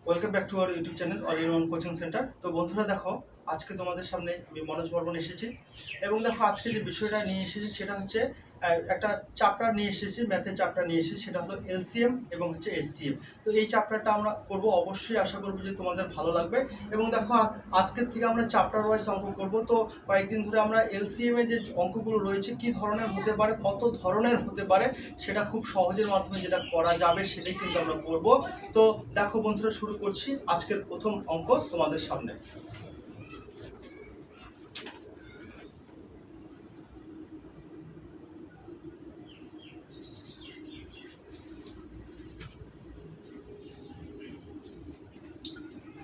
Welcome back to our YouTube channel all in one coaching centre. তো বন্ধুরা দেখো, আজকে তোমাদের সামনে আমি মনোজ বর্মন এসেছি এবং দেখো আজকে যে বিষয়টা নিয়ে এসেছি সেটা হচ্ছে একটা চ্যাপ্টার নিয়ে এসেছি, ম্যাথের চ্যাপ্টার নিয়ে এসেছি, সেটা হলো এলসিএম এবং হচ্ছে এসসিএম। তো এই চ্যাপ্টারটা আমরা করব, অবশ্যই আশা করবো যে তোমাদের ভালো লাগবে। এবং দেখো আজকের থেকে আমরা চ্যাপ্টার ওয়াইজ অঙ্ক করব। তো কয়েকদিন ধরে আমরা এলসিএম এর যে অঙ্কগুলো রয়েছে কী ধরনের হতে পারে, কত ধরনের হতে পারে, সেটা খুব সহজের মাধ্যমে যেটা করা যাবে সেটাই কিন্তু আমরা করব। তো দেখো বন্ধুরা, শুরু করছি আজকের প্রথম অঙ্ক তোমাদের সামনে।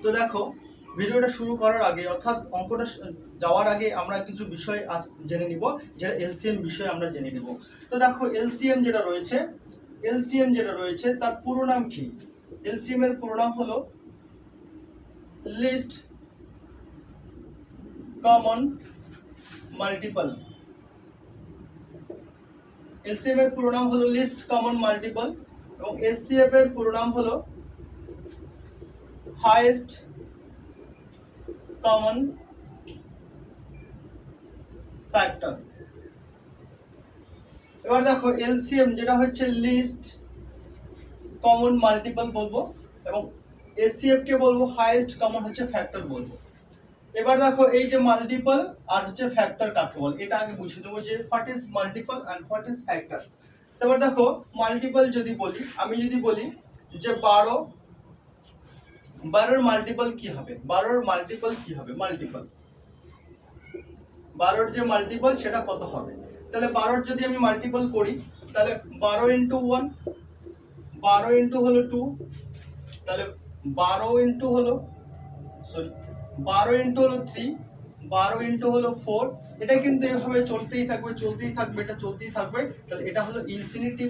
তো দেখো, ভিডিওটা শুরু করার আগে অর্থাৎ অঙ্কটা যাওয়ার আগে আমরা কিছু বিষয় আজ জেনে নিব, যেটা এলসিএম বিষয় আমরা জেনে নিব। তো দেখো, এলসিএম যেটা রয়েছে তার পুরো নাম কি? এলসিএম এর পুরো নাম হলো লিস্ট কমন মাল্টিপল। এলসিএম এর পুরো নাম হলো লিস্ট কমন মাল্টিপল এবং এসসিএফ এর পুরো নাম হলো হাইয়েস্ট কমন ফ্যাক্টর। এবার দেখো, এলসিএম যেটা হচ্ছে লিস্ট কমন মাল্টিপল বলবো এবং এসসিএফ কে বলবো হাইয়েস্ট কমন হচ্ছে ফ্যাক্টর বলবো। এবার দেখো, এই যে মাল্টিপল আর হচ্ছে ফ্যাক্টর কাকে বলে এটা আগে বুঝে দেবো যে what is multiple and what is factor. এবার দেখো, মাল্টিপল যদি বলি, আমি যদি বলি যে 12 মাল্টিপল কি হবে, 12 মাল্টিপল কি হবে, মাল্টিপল 12 যে মাল্টিপল সেটা কত হবে। তাহলে 12 যদি আমি মাল্টিপল করি, তাহলে 12 ইন্টু 1, 12 ইন্টু হলো 2, তাহলে 12 ইন্টু হলো 3, 12 ইন্টু হলো 4। এটা কিন্তু এভাবে চলতেই থাকবে, এটা চলতেই থাকবে। তাহলে এটা হলো ইনফিনিটি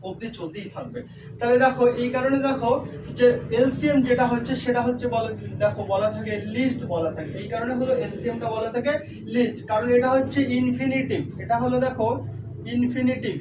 অবধি চলতেই থাকবে। তাহলে দেখো, এই কারণে দেখো যে এলসিএম যেটা হচ্ছে সেটা হচ্ছে বলা থাকে লিস্ট বলা থাকে। এই কারণে হলো এলসিএমটা বলা থাকে লিস্ট, কারণ এটা হচ্ছে ইনফিনিটিভ। এটা হলো দেখো ইনফিনিটিভ,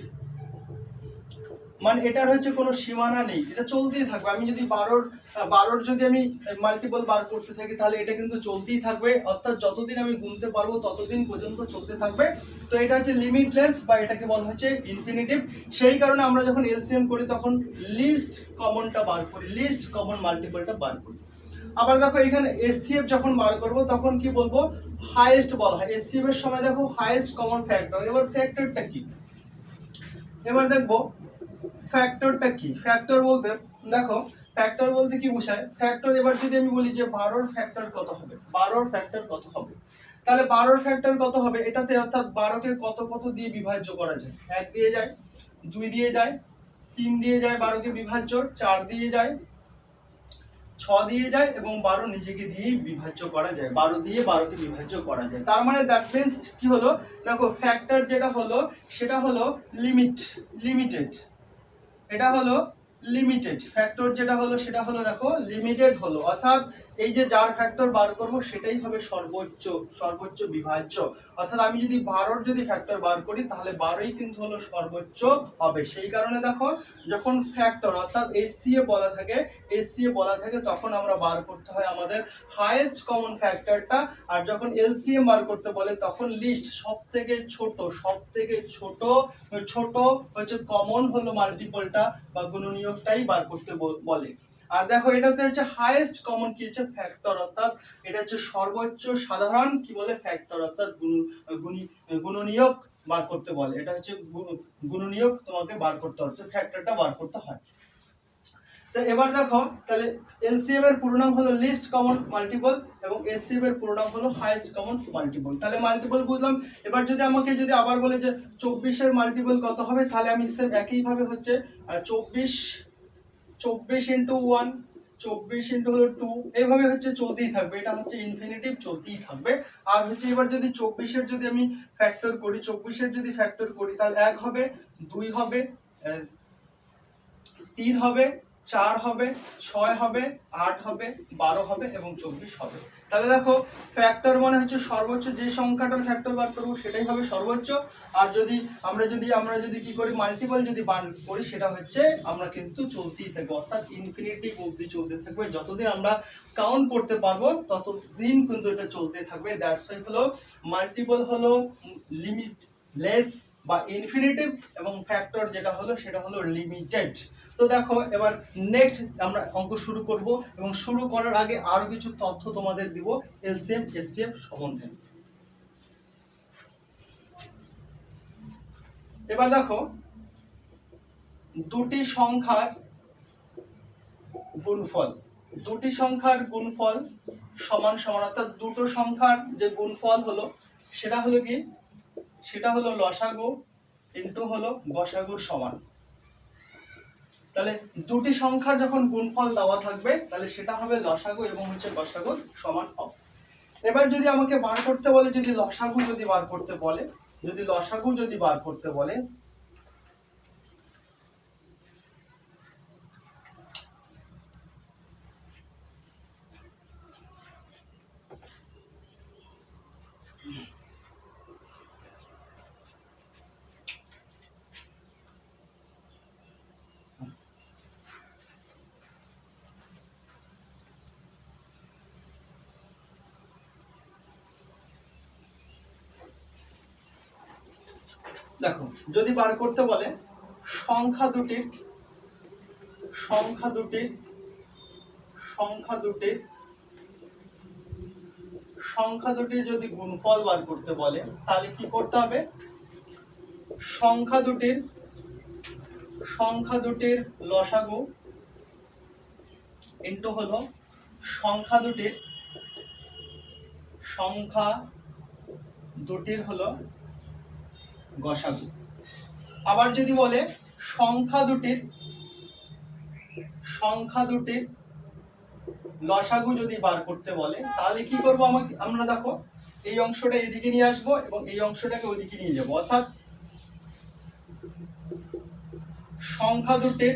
মানে এটার হচ্ছে কোনো সীমানা নেই, এটা চলতেই থাকবে। আমি যদি 12 যদি আমি মাল্টিপল বার করতে থাকি, তাহলে এটা কিন্তু চলতেই থাকবে, অর্থাৎ যতদিন আমি গুনতে পারবো ততদিন পর্যন্ত চলতে থাকবে। তো এটা হচ্ছে লিমিটলেস বা এটাকে বলা হচ্ছে ইনফিনিটিভ। সেই কারণে আমরা যখন এলসিএম করি তখন লিস্ট কমনটা বার করি, লিস্ট কমন মাল্টিপলটা বার করি। আবার দেখো, এখানে এসসিএফ যখন বার করব তখন কি বলবো, হাইয়েস্ট বলা হয়। এসসিএফ এর সময় দেখো হাইয়েস্ট কমন ফ্যাক্টর। এবার ফ্যাক্টরটা কি, এবার দেখবো ফ্যাক্টরটা কি। ফ্যাক্টর বলতে দেখো, ফ্যাক্টর বলতে কি বোঝায়, ফ্যাক্টর এবার যদি আমি বলি যে 12 ফ্যাক্টর কত হবে, 12 ফ্যাক্টর কত হবে, তাহলে 12 ফ্যাক্টর কত হবে এটাতে, অর্থাৎ 12 কে কত কত দিয়ে বিভাজ্য করা যায়, 1 দিয়ে যায়, 2 দিয়ে যায়, 3 দিয়ে যায় 12 কে বিভাজ্য, 4 দিয়ে যায়, 6 দিয়ে যায় এবং 12 নিজেকে দিয়েই বিভাজ্য করা যায়, 12 দিয়ে 12 কে বিভাজ্য করা যায়। তার মানে দ্যাট মিন্স কি হলো, দেখো ফ্যাক্টর যেটা হলো সেটা হলো লিমিটেড। এটা হলো লিমিটেড ফ্যাক্টর, যেটা হলো সেটা হলো দেখো লিমিটেড হলো, অর্থাৎ এই যে যার ফ্যাক্টর বার করব সেটাই হবে সর্বোচ্চ বিভাজ্য। অর্থাৎ আমি যদি 12 যদি ফ্যাক্টর বার করি তাহলে 12ই কিন্তু হলো সর্বোচ্চ হবে। সেই কারণে দেখো, যখন ফ্যাক্টর অর্থাৎ এসসিএ বলা থাকে তখন আমরা বার করতে হয় আমাদের হাইয়েস্ট কমন ফ্যাক্টরটা, আর যখন এলসিএম বার করতে বলে তখন লিস্ট সবথেকে ছোট হচ্ছে কমন হলো মাল্টিপলটা বা গুণনীয়কটাই বার করতে বলে। আর দেখো, এটাতে হচ্ছে হাইয়েস্ট কমন কি হচ্ছে ফ্যাক্টর, অর্থাৎ এটা হচ্ছে সর্বোচ্চ সাধারণ কি বলে ফ্যাক্টর, অর্থাৎ গুণনীয়ক বার করতে বলে। এটা হচ্ছে গুণনীয়ক তোমাকে বার করতে হচ্ছে, ফ্যাক্টরটা বার করতে হয়। তো এবার দেখো, তাহলে এলসিএম এর পুরো নাম হলো লিস্ট কমন মাল্টিপল এবং এসসিএম এর পুরো নাম হলো হাইয়েস্ট কমন মাল্টিপল। তাহলে মাল্টিপল বুঝলাম। এবার যদি আমাকে আবার বলে যে 24 এর মাল্টিপল কত হবে, তাহলে আমি সেম একই ভাবে হচ্ছে 24 ইনটু 1, 24 ইনটু হলো 2, এইভাবে হচ্ছে চলতেই থাকবে, এটা হচ্ছে ইনফিনিটিভ চলতেই থাকবে। আর হচ্ছে এবার যদি 24 এর যদি আমি ফ্যাক্টর করি, 24 এর যদি ফ্যাক্টর করি তাহলে 1 হবে, 2 হবে, 3 হবে, 4 হবে, 6 হবে, 8 হবে, 12 হবে এবং 24 হবে। তাহলে দেখো ফ্যাক্টর মানে হচ্ছে সর্বোচ্চ যে সংখ্যাটার ফ্যাক্টর বার করব সেটাই হবে সর্বোচ্চ। আর যদি আমরা যদি কি করি মাল্টিপল যদি বার করি সেটা হচ্ছে আমরা কিন্তু চলতেই থাকবে, অর্থাৎ ইনফিনিটি অবধি চলতে থাকবে। যতদিন আমরা কাউন্ট করতে পারবো ততদিন কিন্তু এটা চলতে থাকবে। দ্যাটস ওয়াই হলো মাল্টিপল হলো লিমিটলেস বা ইনফিনিটিভ এবং ফ্যাক্টর যেটা হলো সেটা হলো লিমিটেড। তো দেখো এবার নেক্সট আমরা অঙ্ক শুরু করব এবং শুরু করার আগে আরো কিছু তথ্য তোমাদের দিব এলসিএম এসসিএফ সম্বন্ধে। এবার দেখো দুটি সংখ্যার গুণফল সমান সমান, অর্থাৎ দুটো সংখ্যার যে গুণফল হলো সেটা হলো কি, সেটা হলো লসাগু ইনটু হলো গসাগুর সমান। তাহলে দুটি সংখ্যার যখন গুণফল দেওয়া থাকবে তাহলে সেটা হবে লসাগু এবং হচ্ছে গসাগুর সমান হবে। এবার যদি আমাকে বার করতে বলে, যদি লসাগু বার করতে বলে দেখো যদি বার করতে বলে সংখ্যা দুটির যদি গুণফল বার করতে বলে তাহলে কি করতে হবে, সংখ্যা দুটির লসাগু ইনটু হলো সংখ্যা দুটির হলো গসাগু। আবার যদি বলে সংখ্যা দুটির লসাগু যদি বার করতে বলে তাহলে কি করব, আমরা দেখো এই অংশটা এদিকে নিয়ে আসবো এবং এই অংশটাকে ওইদিকে নিয়ে যাব, অর্থাৎ সংখ্যা দুটির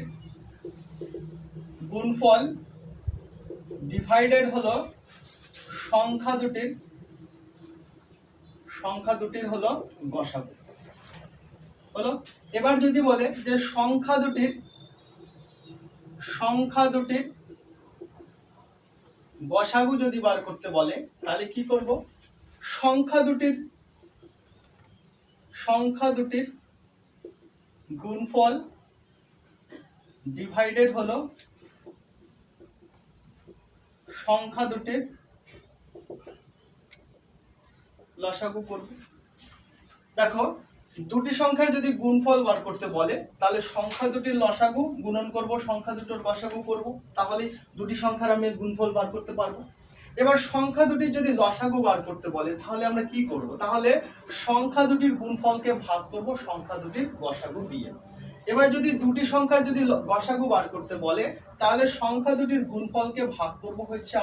গুণফল ডিভাইডেড হলো সংখ্যা দুটির হলো গসাগু হলো। এবার যদি বলে যে সংখ্যা দুটির গসাগু যদি বার করতে বলে তাহলে কি করব, সংখ্যা দুটির গুণফল ডিভাইডেড হলো সংখ্যা দুটির লসাগু করব। দেখো দুটি সংখ্যার যদি গুণফল বার করতে বলে তাহলে সংখ্যা দুটির লসাগু গুণন করব, সংখ্যা দুটোর গসাগু করব, তাহলে দুটি সংখ্যার আমি গুণফল বার করতে পারবো। এবার সংখ্যা দুটির যদি লসাগু বার করতে বলে তাহলে আমরা কি করব, তাহলে সংখ্যা দুটির গুণফলকে ভাগ করব সংখ্যা দুটির গসাগু দিয়ে। এবার যদি দুটি সংখ্যার যদি গসাগু বার করতে বলে তাহলে সংখ্যা দুটির গুণফলকে ভাগ করব হচ্ছে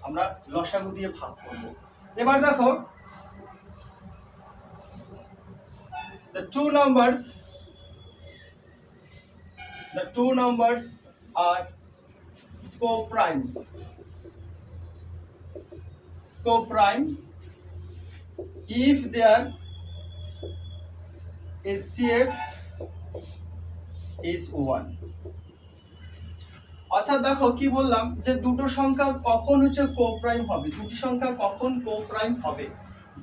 আমরা লসাগু দিয়ে ভাগ করব। এবার দেখো the two numbers are co-prime if their HCF is 1। অর্থাৎ দেখো কি বললাম যে দুটো সংখ্যা কখন হচ্ছে কো-প্রাইম হবে, দুটি সংখ্যা কখন কো-প্রাইম হবে,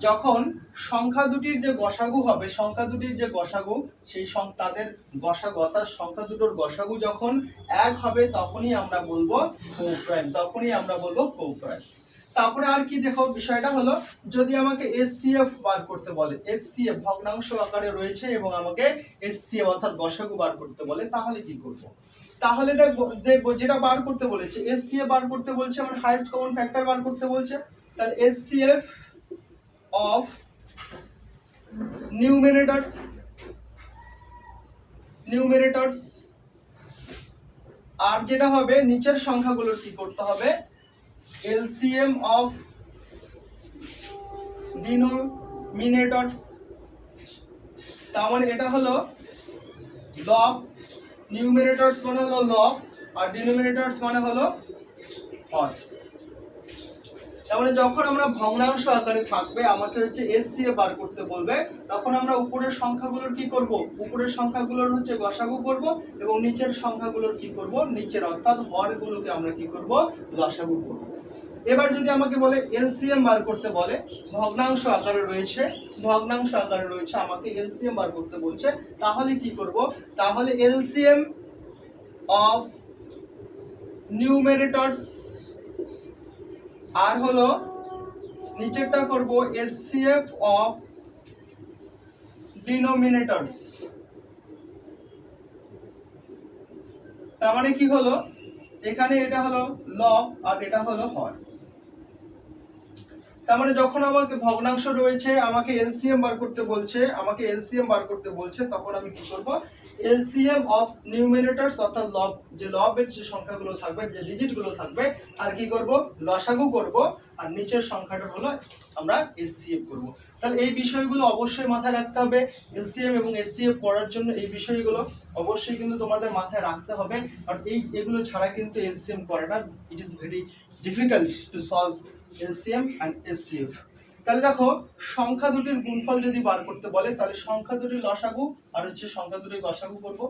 যখন সংখ্যা দুটির যে গসাগু হবে, সংখ্যা দুটির যে গসাগু সেই তাদের গসাগু অর্থাৎ সংখ্যা দুটোর গসাগু যখন এক হবে তখনই আমরা বলবো কো-প্রাইম, তারপরে আর কি দেখো বিষয়টা হলো যদি আমাকে HCF বার করতে বলে, HCF ভগ্নাংশ আকারে রয়েছে এবং আমাকে HCF অর্থাৎ গসাগু বার করতে বলে তাহলে কি করব, তাহলে দেখবো যেটা বার করতে বলেছে HCF বার করতে বলছে মানে হাইয়েস্ট কমন ফ্যাক্টর বার করতে বলছে, তাহলে HCF of numerators আর যেটা হবে নিচের সংখ্যাগুলোর কি করতে হবে LCM of denominators। তার মানে এটা হলো log, numerators মানে হলো log আর ডিনোমিনেটরস মানে হলো হর। তার মানে যখন আমরা ভগ্নাংশ আকারে থাকবে আমাকে হচ্ছে এসসিএফ বার করতে বলবে, তখন আমরা উপরের সংখ্যাগুলোর কি করব, উপরের সংখ্যাগুলোর হচ্ছে গসাগু করব এবং নিচের সংখ্যাগুলোর কি করব, নিচের অর্থাৎ হরগুলোকে আমরা কি করব, গসাগু করব। এবার যদি আমাকে বলে এলসিএম বার করতে বলে, ভগ্নাংশ আকারে রয়েছে, ভগ্নাংশ আকারে রয়েছে, আমাকে এলসিএম বার করতে বলছে, তাহলে কি করব, তাহলে এলসিএম অফ নিউমেরেটরস আর হলো নিচেরটা করব এসসিএফ অফ ডিনোমিনেটরস। তার মানে কি হলো, এখানে এটা হলো লব আর এটা হলো হর। তার মানে যখন আমাকে ভগ্নাংশ রয়েছে আমাকে এলসিএম বার করতে বলছে, আমাকে এলসিএম বার করতে বলছে, তখন আমি কি করব, এলসিএম অফ নিউমেরেটরস অর্থাৎ লব, যে লবের যে সংখ্যাগুলো থাকবে, যে ডিজিটগুলো থাকবে, আর কি করব, লসাগু করব, আর নিচের সংখ্যাটা হলো আমরা এসসিএফ করব। তাহলে এই বিষয়গুলো অবশ্যই মাথায় রাখতে হবে। এলসিএম এবং এসসিএফ করার জন্য এই বিষয়গুলো অবশ্যই কিন্তু তোমাদের মাথায় রাখতে হবে, কারণ এগুলো ছাড়া কিন্তু এলসিএম করে না। It is very difficult to solve LCM and SCF. তাহলে দেখো সংখ্যা দুটির গুণফল যদি বার করতে বলে, তাহলে সংখ্যা দুটির লসাগু আর হচ্ছে সংখ্যা দুটির গসাগু করব।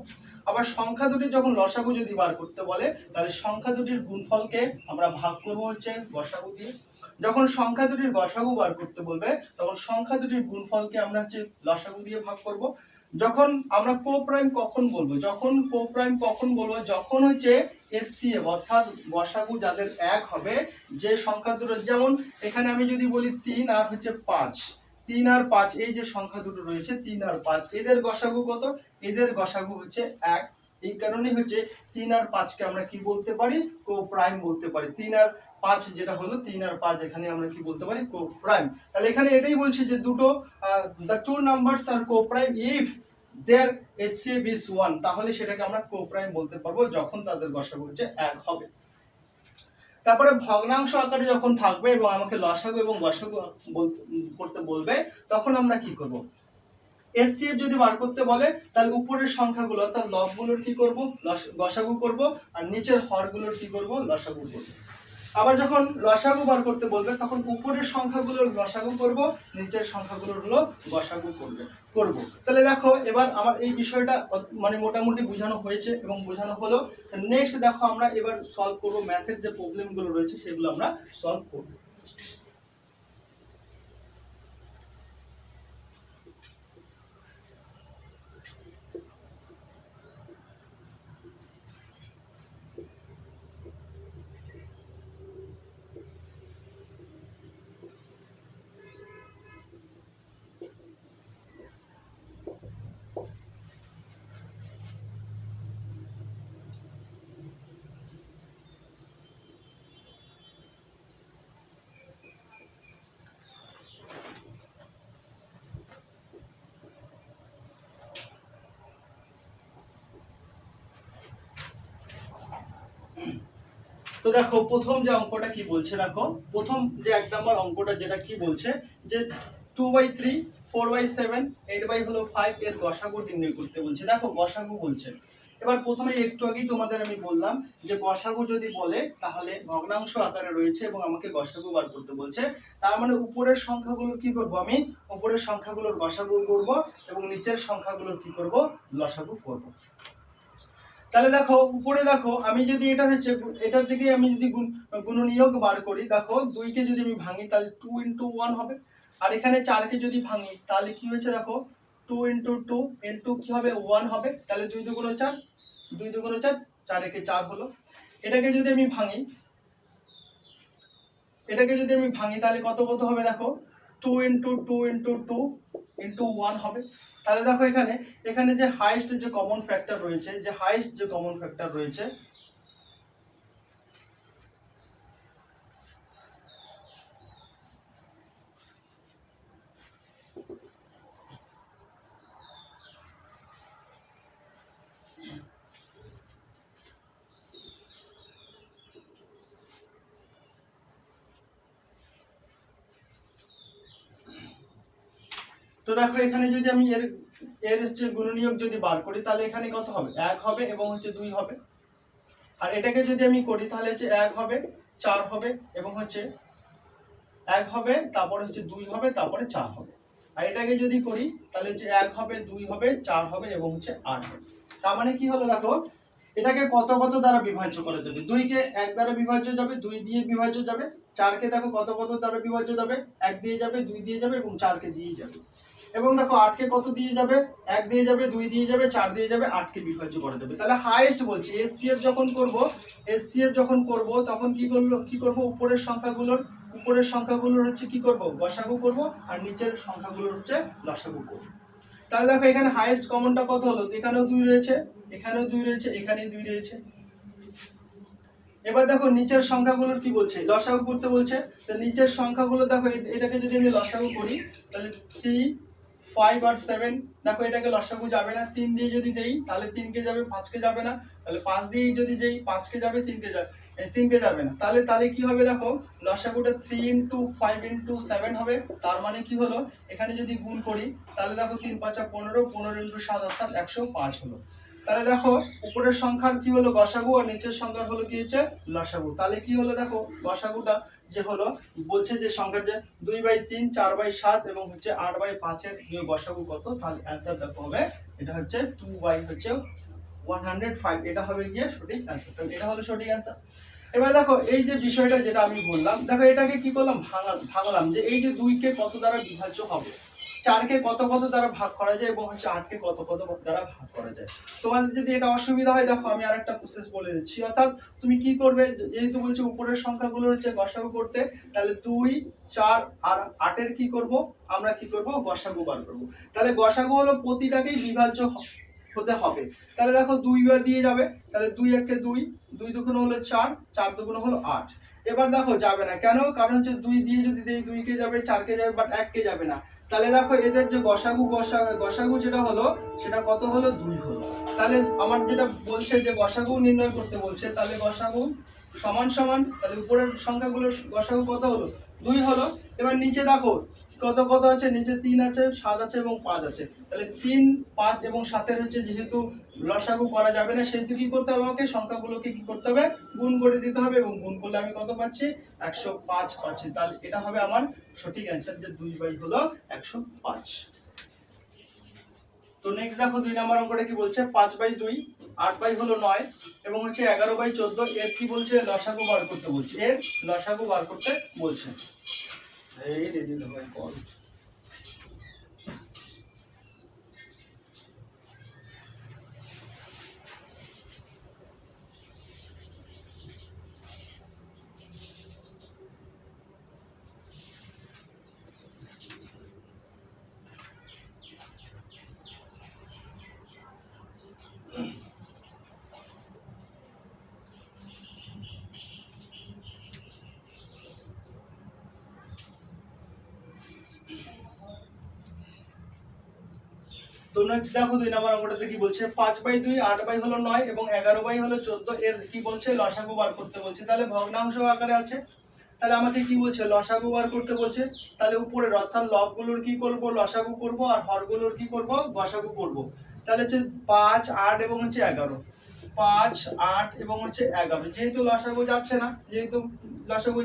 আবার সংখ্যা দুটি যখন লসাগু যদি বার করতে বলে, তাহলে সংখ্যা দুটির গুণফলকে আমরা ভাগ করব হচ্ছে গসাগু দিয়ে। যখন সংখ্যা দুটির গসাগু বার করতে বলবে, তখন সংখ্যা দুটির গুণফলকে আমরা হচ্ছে লসাগু দিয়ে ভাগ করব। যখন আমরা কোপ্রাইম কখন বলবো, যখন কোপ্রাইম কখন বলবো, যখন হচ্ছে এসসিএফ অর্থাৎ গসাগু যাদের এক হবে, যে সংখ্যা দুটো, যেমন এখানে আমি যদি বলি 3 আর হচ্ছে 5, 3 আর 5 এই যে সংখ্যা দুটো রয়েছে 3 আর 5, এদের গসাগু কত, এদের গসাগু হচ্ছে 1। এই কারণেই হচ্ছে 3 আর 5 কে আমরা কি বলতে পারি, কোপ্রাইম বলতে পারি। 3 আর 5 যেটা হলো 3 আর 5, এখানে আমরা কি বলতে পারি, কোপ্রাইম। তাহলে এখানে এটাই বলছে যে দুটো the two numbers are co-prime if their HCF is 1, তাহলে সেটাকে আমরা কোপ্রাইম বলতে পারবো যখন তাদের গসাগু হচ্ছে 1 হবে। তারপরে ভগ্নাংশ আকারে যখন থাকবে এবং আমাকে লসাগু এবং গসাগু করতে বলবে, তখন আমরা কি করব, এসসিএফ যদি বার করতে বলে, তাহলে উপরের সংখ্যাগুলো অর্থাৎ লবগুলোর কি করব, গসাগু করব, আর নিচের হরগুলোর কি করব, লসাগু করব। আবার যখন লসাগু বার করতে বলবে, তখন উপরের সংখ্যাগুলোর লসাগু করব, নিচের সংখ্যাগুলোর হলো গসাগু করব। তাহলে দেখো এবার আমার এই বিষয়টা মানে মোটামুটি বোঝানো হয়েছে এবং বোঝানো হলো। নেক্সট দেখো আমরা এবার সলভ করব, ম্যাথের যে প্রবলেমগুলো রয়েছে সেগুলো আমরা সলভ করব। তো দেখো প্রথম যে অঙ্কটা কি বলছে, দেখো প্রথম যে 1 নম্বর অঙ্কটা যেটা কি বলছে, যে 2/3, 4/7, 8/5 এর গসাগু নির্ণয় করতে বলছে। দেখো গসাগু বলছে, এবার প্রথমে একটু আগেই তোমাদের আমি বললাম যে গসাগু যদি বলে তাহলে ভগ্নাংশ আকারে রয়েছে এবং আমাকে গসাগু বার করতে বলছে, তার মানে উপরের সংখ্যাগুলোর কি করব, আমি উপরের সংখ্যাগুলোর গসাগু করব এবং নিচের সংখ্যাগুলোর কি করব, লসাগু করব। তাহলে দেখো উপরে দেখো আমি যদি এটা হচ্ছে এটার থেকে আমি যদি গুণনীয়ক বার করি, দেখো 2 কে যদি আমি ভাঙি তাহলে 2 × 1 হবে, আর এখানে 4 কে যদি ভাঙি তাহলে কি হয়েছে, দেখো 2 × 2 ইনটু কি হবে, 1 হবে। তাহলে 2 × 2 = 4, 2 × 2 = 4, 4 × 4 হলো। এটাকে যদি আমি ভাঙি, তাহলে কত হবে, দেখো 2 × 2 × 2 × 1 হবে। তাহলে দেখো এখানে যে হাইয়েস্ট যে কমন ফ্যাক্টর রয়েছে, তো দেখো এখানে যদি আমি এর হচ্ছে গুণনীয়ক যদি বার করি, তাহলে এখানে কত হবে, 1 হবে এবং হচ্ছে 2 হবে। আর এটাকে যদি আমি করি তাহলে হচ্ছে 1 হবে 4 হবে এবং হচ্ছে 1 হবে, তারপরে হচ্ছে 2 হবে, তারপরে 4 হবে। আর এটাকে যদি করি তাহলে হচ্ছে 1 হবে 2 হবে 4 হবে এবং হচ্ছে 8 হবে। তার মানে কি হলো দেখো, এটাকে কত কত দ্বারা বিভাজ্য করা যাবে? 2 কে 1 দ্বারা বিভাজ্য যাবে, 2 দিয়ে বিভাজ্য যাবে। 4 কে দেখো কত কত দ্বারা বিভাজ্য যাবে? 1 দিয়ে যাবে, 2 দিয়ে যাবে এবং 4 কে দিয়ে যাবে। এবং দেখো 8 কে কত দিয়ে যাবে? 1 দিয়ে যাবে, 2 দিয়ে যাবে, 4 দিয়ে যাবে, 8 কে বিভাজ্য করা যাবে। তাহলে হাইয়েস্ট বলছি এসসিএফ যখন করব তখন কি করব উপরের সংখ্যাগুলোর হচ্ছে কি করব? গসাগু করব, আর নিচের সংখ্যাগুলোর হচ্ছে লসাগু করব। তাহলে দেখো এখানে হাইয়েস্ট কমনটা কত হলো? এখানেও 2 রয়েছে, এখানেও 2 রয়েছে, এখানেও 2 রয়েছে। এবার দেখো নিচের সংখ্যাগুলোর কি বলছে? লসাগু করতে বলছে। তো নিচের সংখ্যাগুলো দেখো, এটাকে যদি আমি লসাগু করি তাহলে 3, 5 আর 7, দেখো এটাকে লসাগু যাবে না। 3 দিয়ে যদি দেই তাহলে 3 কে যাবে, 5 কে যাবে না। তাহলে 5 দিয়ে যদি দেই 5 কে যাবে, 3 কে যাবে না। তাহলে কি হবে দেখো, লসাগুটা 3 * 5 * 7 হবে। তার মানে কি হলো, এখানে যদি গুণ করি তাহলে দেখো 3 × 5 = 15, 15 × 7 অর্থাৎ 105 হলো। তাহলে দেখো উপরের সংখ্যার কি হলো? গসাগু, আর নিচের সংখ্যার হলো কি হচ্ছে? লসাগু। তাহলে কি হলো দেখো, গসাগুটা যে হলো, বলছে যে সংখ্যার যে 2/3, 4/7 এবং হচ্ছে 8/5 এর গসাগু কত? তাহলে অ্যানসার দেখো হবে, এটা হচ্ছে 2/105। এটা হবে গিয়ে সঠিক অ্যানসার। তাহলে এটা হলো সঠিক অ্যানসার। এবার দেখো এই যে বিষয়টা যেটা আমি বললাম, দেখো এটাকে কি করলাম? ভাঙলাম যে এই যে 2 কে কত দ্বারা বিভাজ্য হবে, 4 কে কত কত দ্বারা ভাগ করা যায় এবং হচ্ছে 8 কে কত কত দ্বারা ভাগ করা যায়। তোমাদের যদি এটা অসুবিধা হয়, দেখো আমি আরেকটা প্রসেস বলে দিচ্ছি। অর্থাৎ তুমি কি করবে, যেহেতু বলছে উপরের সংখ্যাগুলো হচ্ছে গসাগু করতে, তাহলে 2, 4 আর 8 এর কি করব? আমরা কি করব? গসাগু বার করব। তাহলে গসাগু হলো প্রতিটাকেই বিভাজ্য হতে হবে। তাহলে দেখো 2 বার দিয়ে যাবে, তাহলে 2 একে 2, 2 দুগুণ হলো 4, 4 দুগুণ হলো 8। এবার দেখো যাবে না কেন? কারণ হচ্ছে 2 দিয়ে যদি দেই 2 কে যাবে, 4 কে যাবে, বাট 1 কে যাবে না। তাহলে দেখো এদের যে গসাগু যেটা হলো সেটা কত হলো? 2 হলো। তাহলে আমার যেটা বলছে যে গসাগু নির্ণয় করতে বলছে, তাহলে গসাগু সমান সমান, তাহলে উপরের সংখ্যাগুলোর গসাগু কত হলো? 2 হলো। এবার নিচে দেখো কত কত আছে? নিচে 3 আছে, 7 আছে এবং 5 আছে। তাহলে 3, 5 এবং 7 এর হচ্ছে যেহেতু লসাগু করা যাবে না, সেহেতু কি করতে হবে? আমাকে সংখ্যাগুলোকে কি করতে হবে? গুণ করে দিতে হবে, এবং গুণ করলে আমি কত পাচ্ছি? 105 পাচ্ছি। তাহলে এটা হবে আমার সঠিক অ্যানসার, যে 2 হলো 105। তো নেক্সট দেখো 2 নম্বর অঙ্কটা কি বলছে? 5/2, 8 হলো 9 এবং হচ্ছে 11/14, এর কি বলছে? লসাগু বার করতে বলছে। এর লসাগু বার করতে বলছে। এই রেডি ভাই কল। তো নেক্সট দেখো 2 নম্বর অঙ্কটাতে কি বলছে? 5/2, 8 হলো 9 এবং 11 হলো 14, এর কি বলছে? লসাগু বার করতে বলছে। তাহলে ভগ্নাংশ আকারে আছে, তাহলে আমাকে কি বলছে? লসাগু বার করতে বলছে। তাহলে উপরের অর্থাৎ লবগুলোর কি করব? লসাগু করব, আর হরগুলোর কি করব? গসাগু করব। তাহলে হচ্ছে 5, 8 এবং হচ্ছে 11, 5, 8 এবং হচ্ছে 11। যেহেতু লসাগু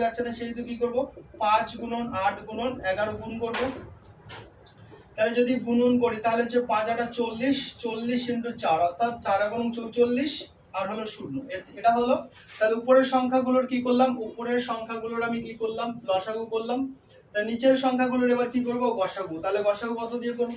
যাচ্ছে না, সেহেতু কি করব? 5 × 8 × 11 গুণ করব। তাহলে যদি গুণন করি তাহলে হচ্ছে 5 8 40, 40 × 4 অর্থাৎ 4 × 44 আর হলো 0। এটা হলো। তাহলে উপরের সংখ্যাগুলোর কি করলাম? উপরের সংখ্যাগুলোর আমি কি করলাম? লসাগু করলাম। তাহলে নিচের সংখ্যাগুলোর এবার কি করব? গসাগু। তাহলে গসাগু কত দিয়ে করব?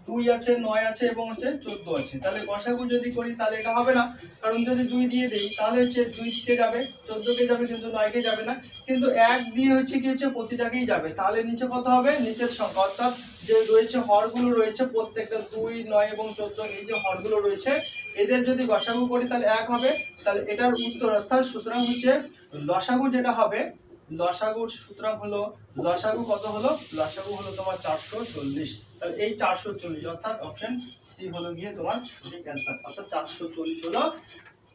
2 আছে, 9 আছে এবং হচ্ছে 14 আছে। তাহলে গসাগু যদি করি তাহলে এটা হবে না, কারণ যদি 2 দিয়ে দেই তাহলে হচ্ছে 2 কে যাবে, 14 কে যাবে, কিন্তু 9 কে যাবে না। কিন্তু 1 দিয়ে হচ্ছে কি হচ্ছে? প্রতিটাকেই যাবে। তাহলে নিচে কত হবে? নিচের সংখ্যা অর্থাৎ যে রয়েছে হরগুলো রয়েছে প্রত্যেকটা 2, 9 এবং 14, এই যে হরগুলো রয়েছে এদের যদি গসাগু করি তাহলে 1 হবে। তাহলে এটার উত্তর, অর্থাৎ সুতরাং হচ্ছে লসাগু যেটা হবে, লসাগুর সুতরাং হলো, লসাগু কত হলো? লসাগু হলো তোমার 440। তাহলে এই 440 অর্থাৎ অপশন সি হলো গিয়ে তোমার সঠিক অ্যানসার। অর্থাৎ 440 হলো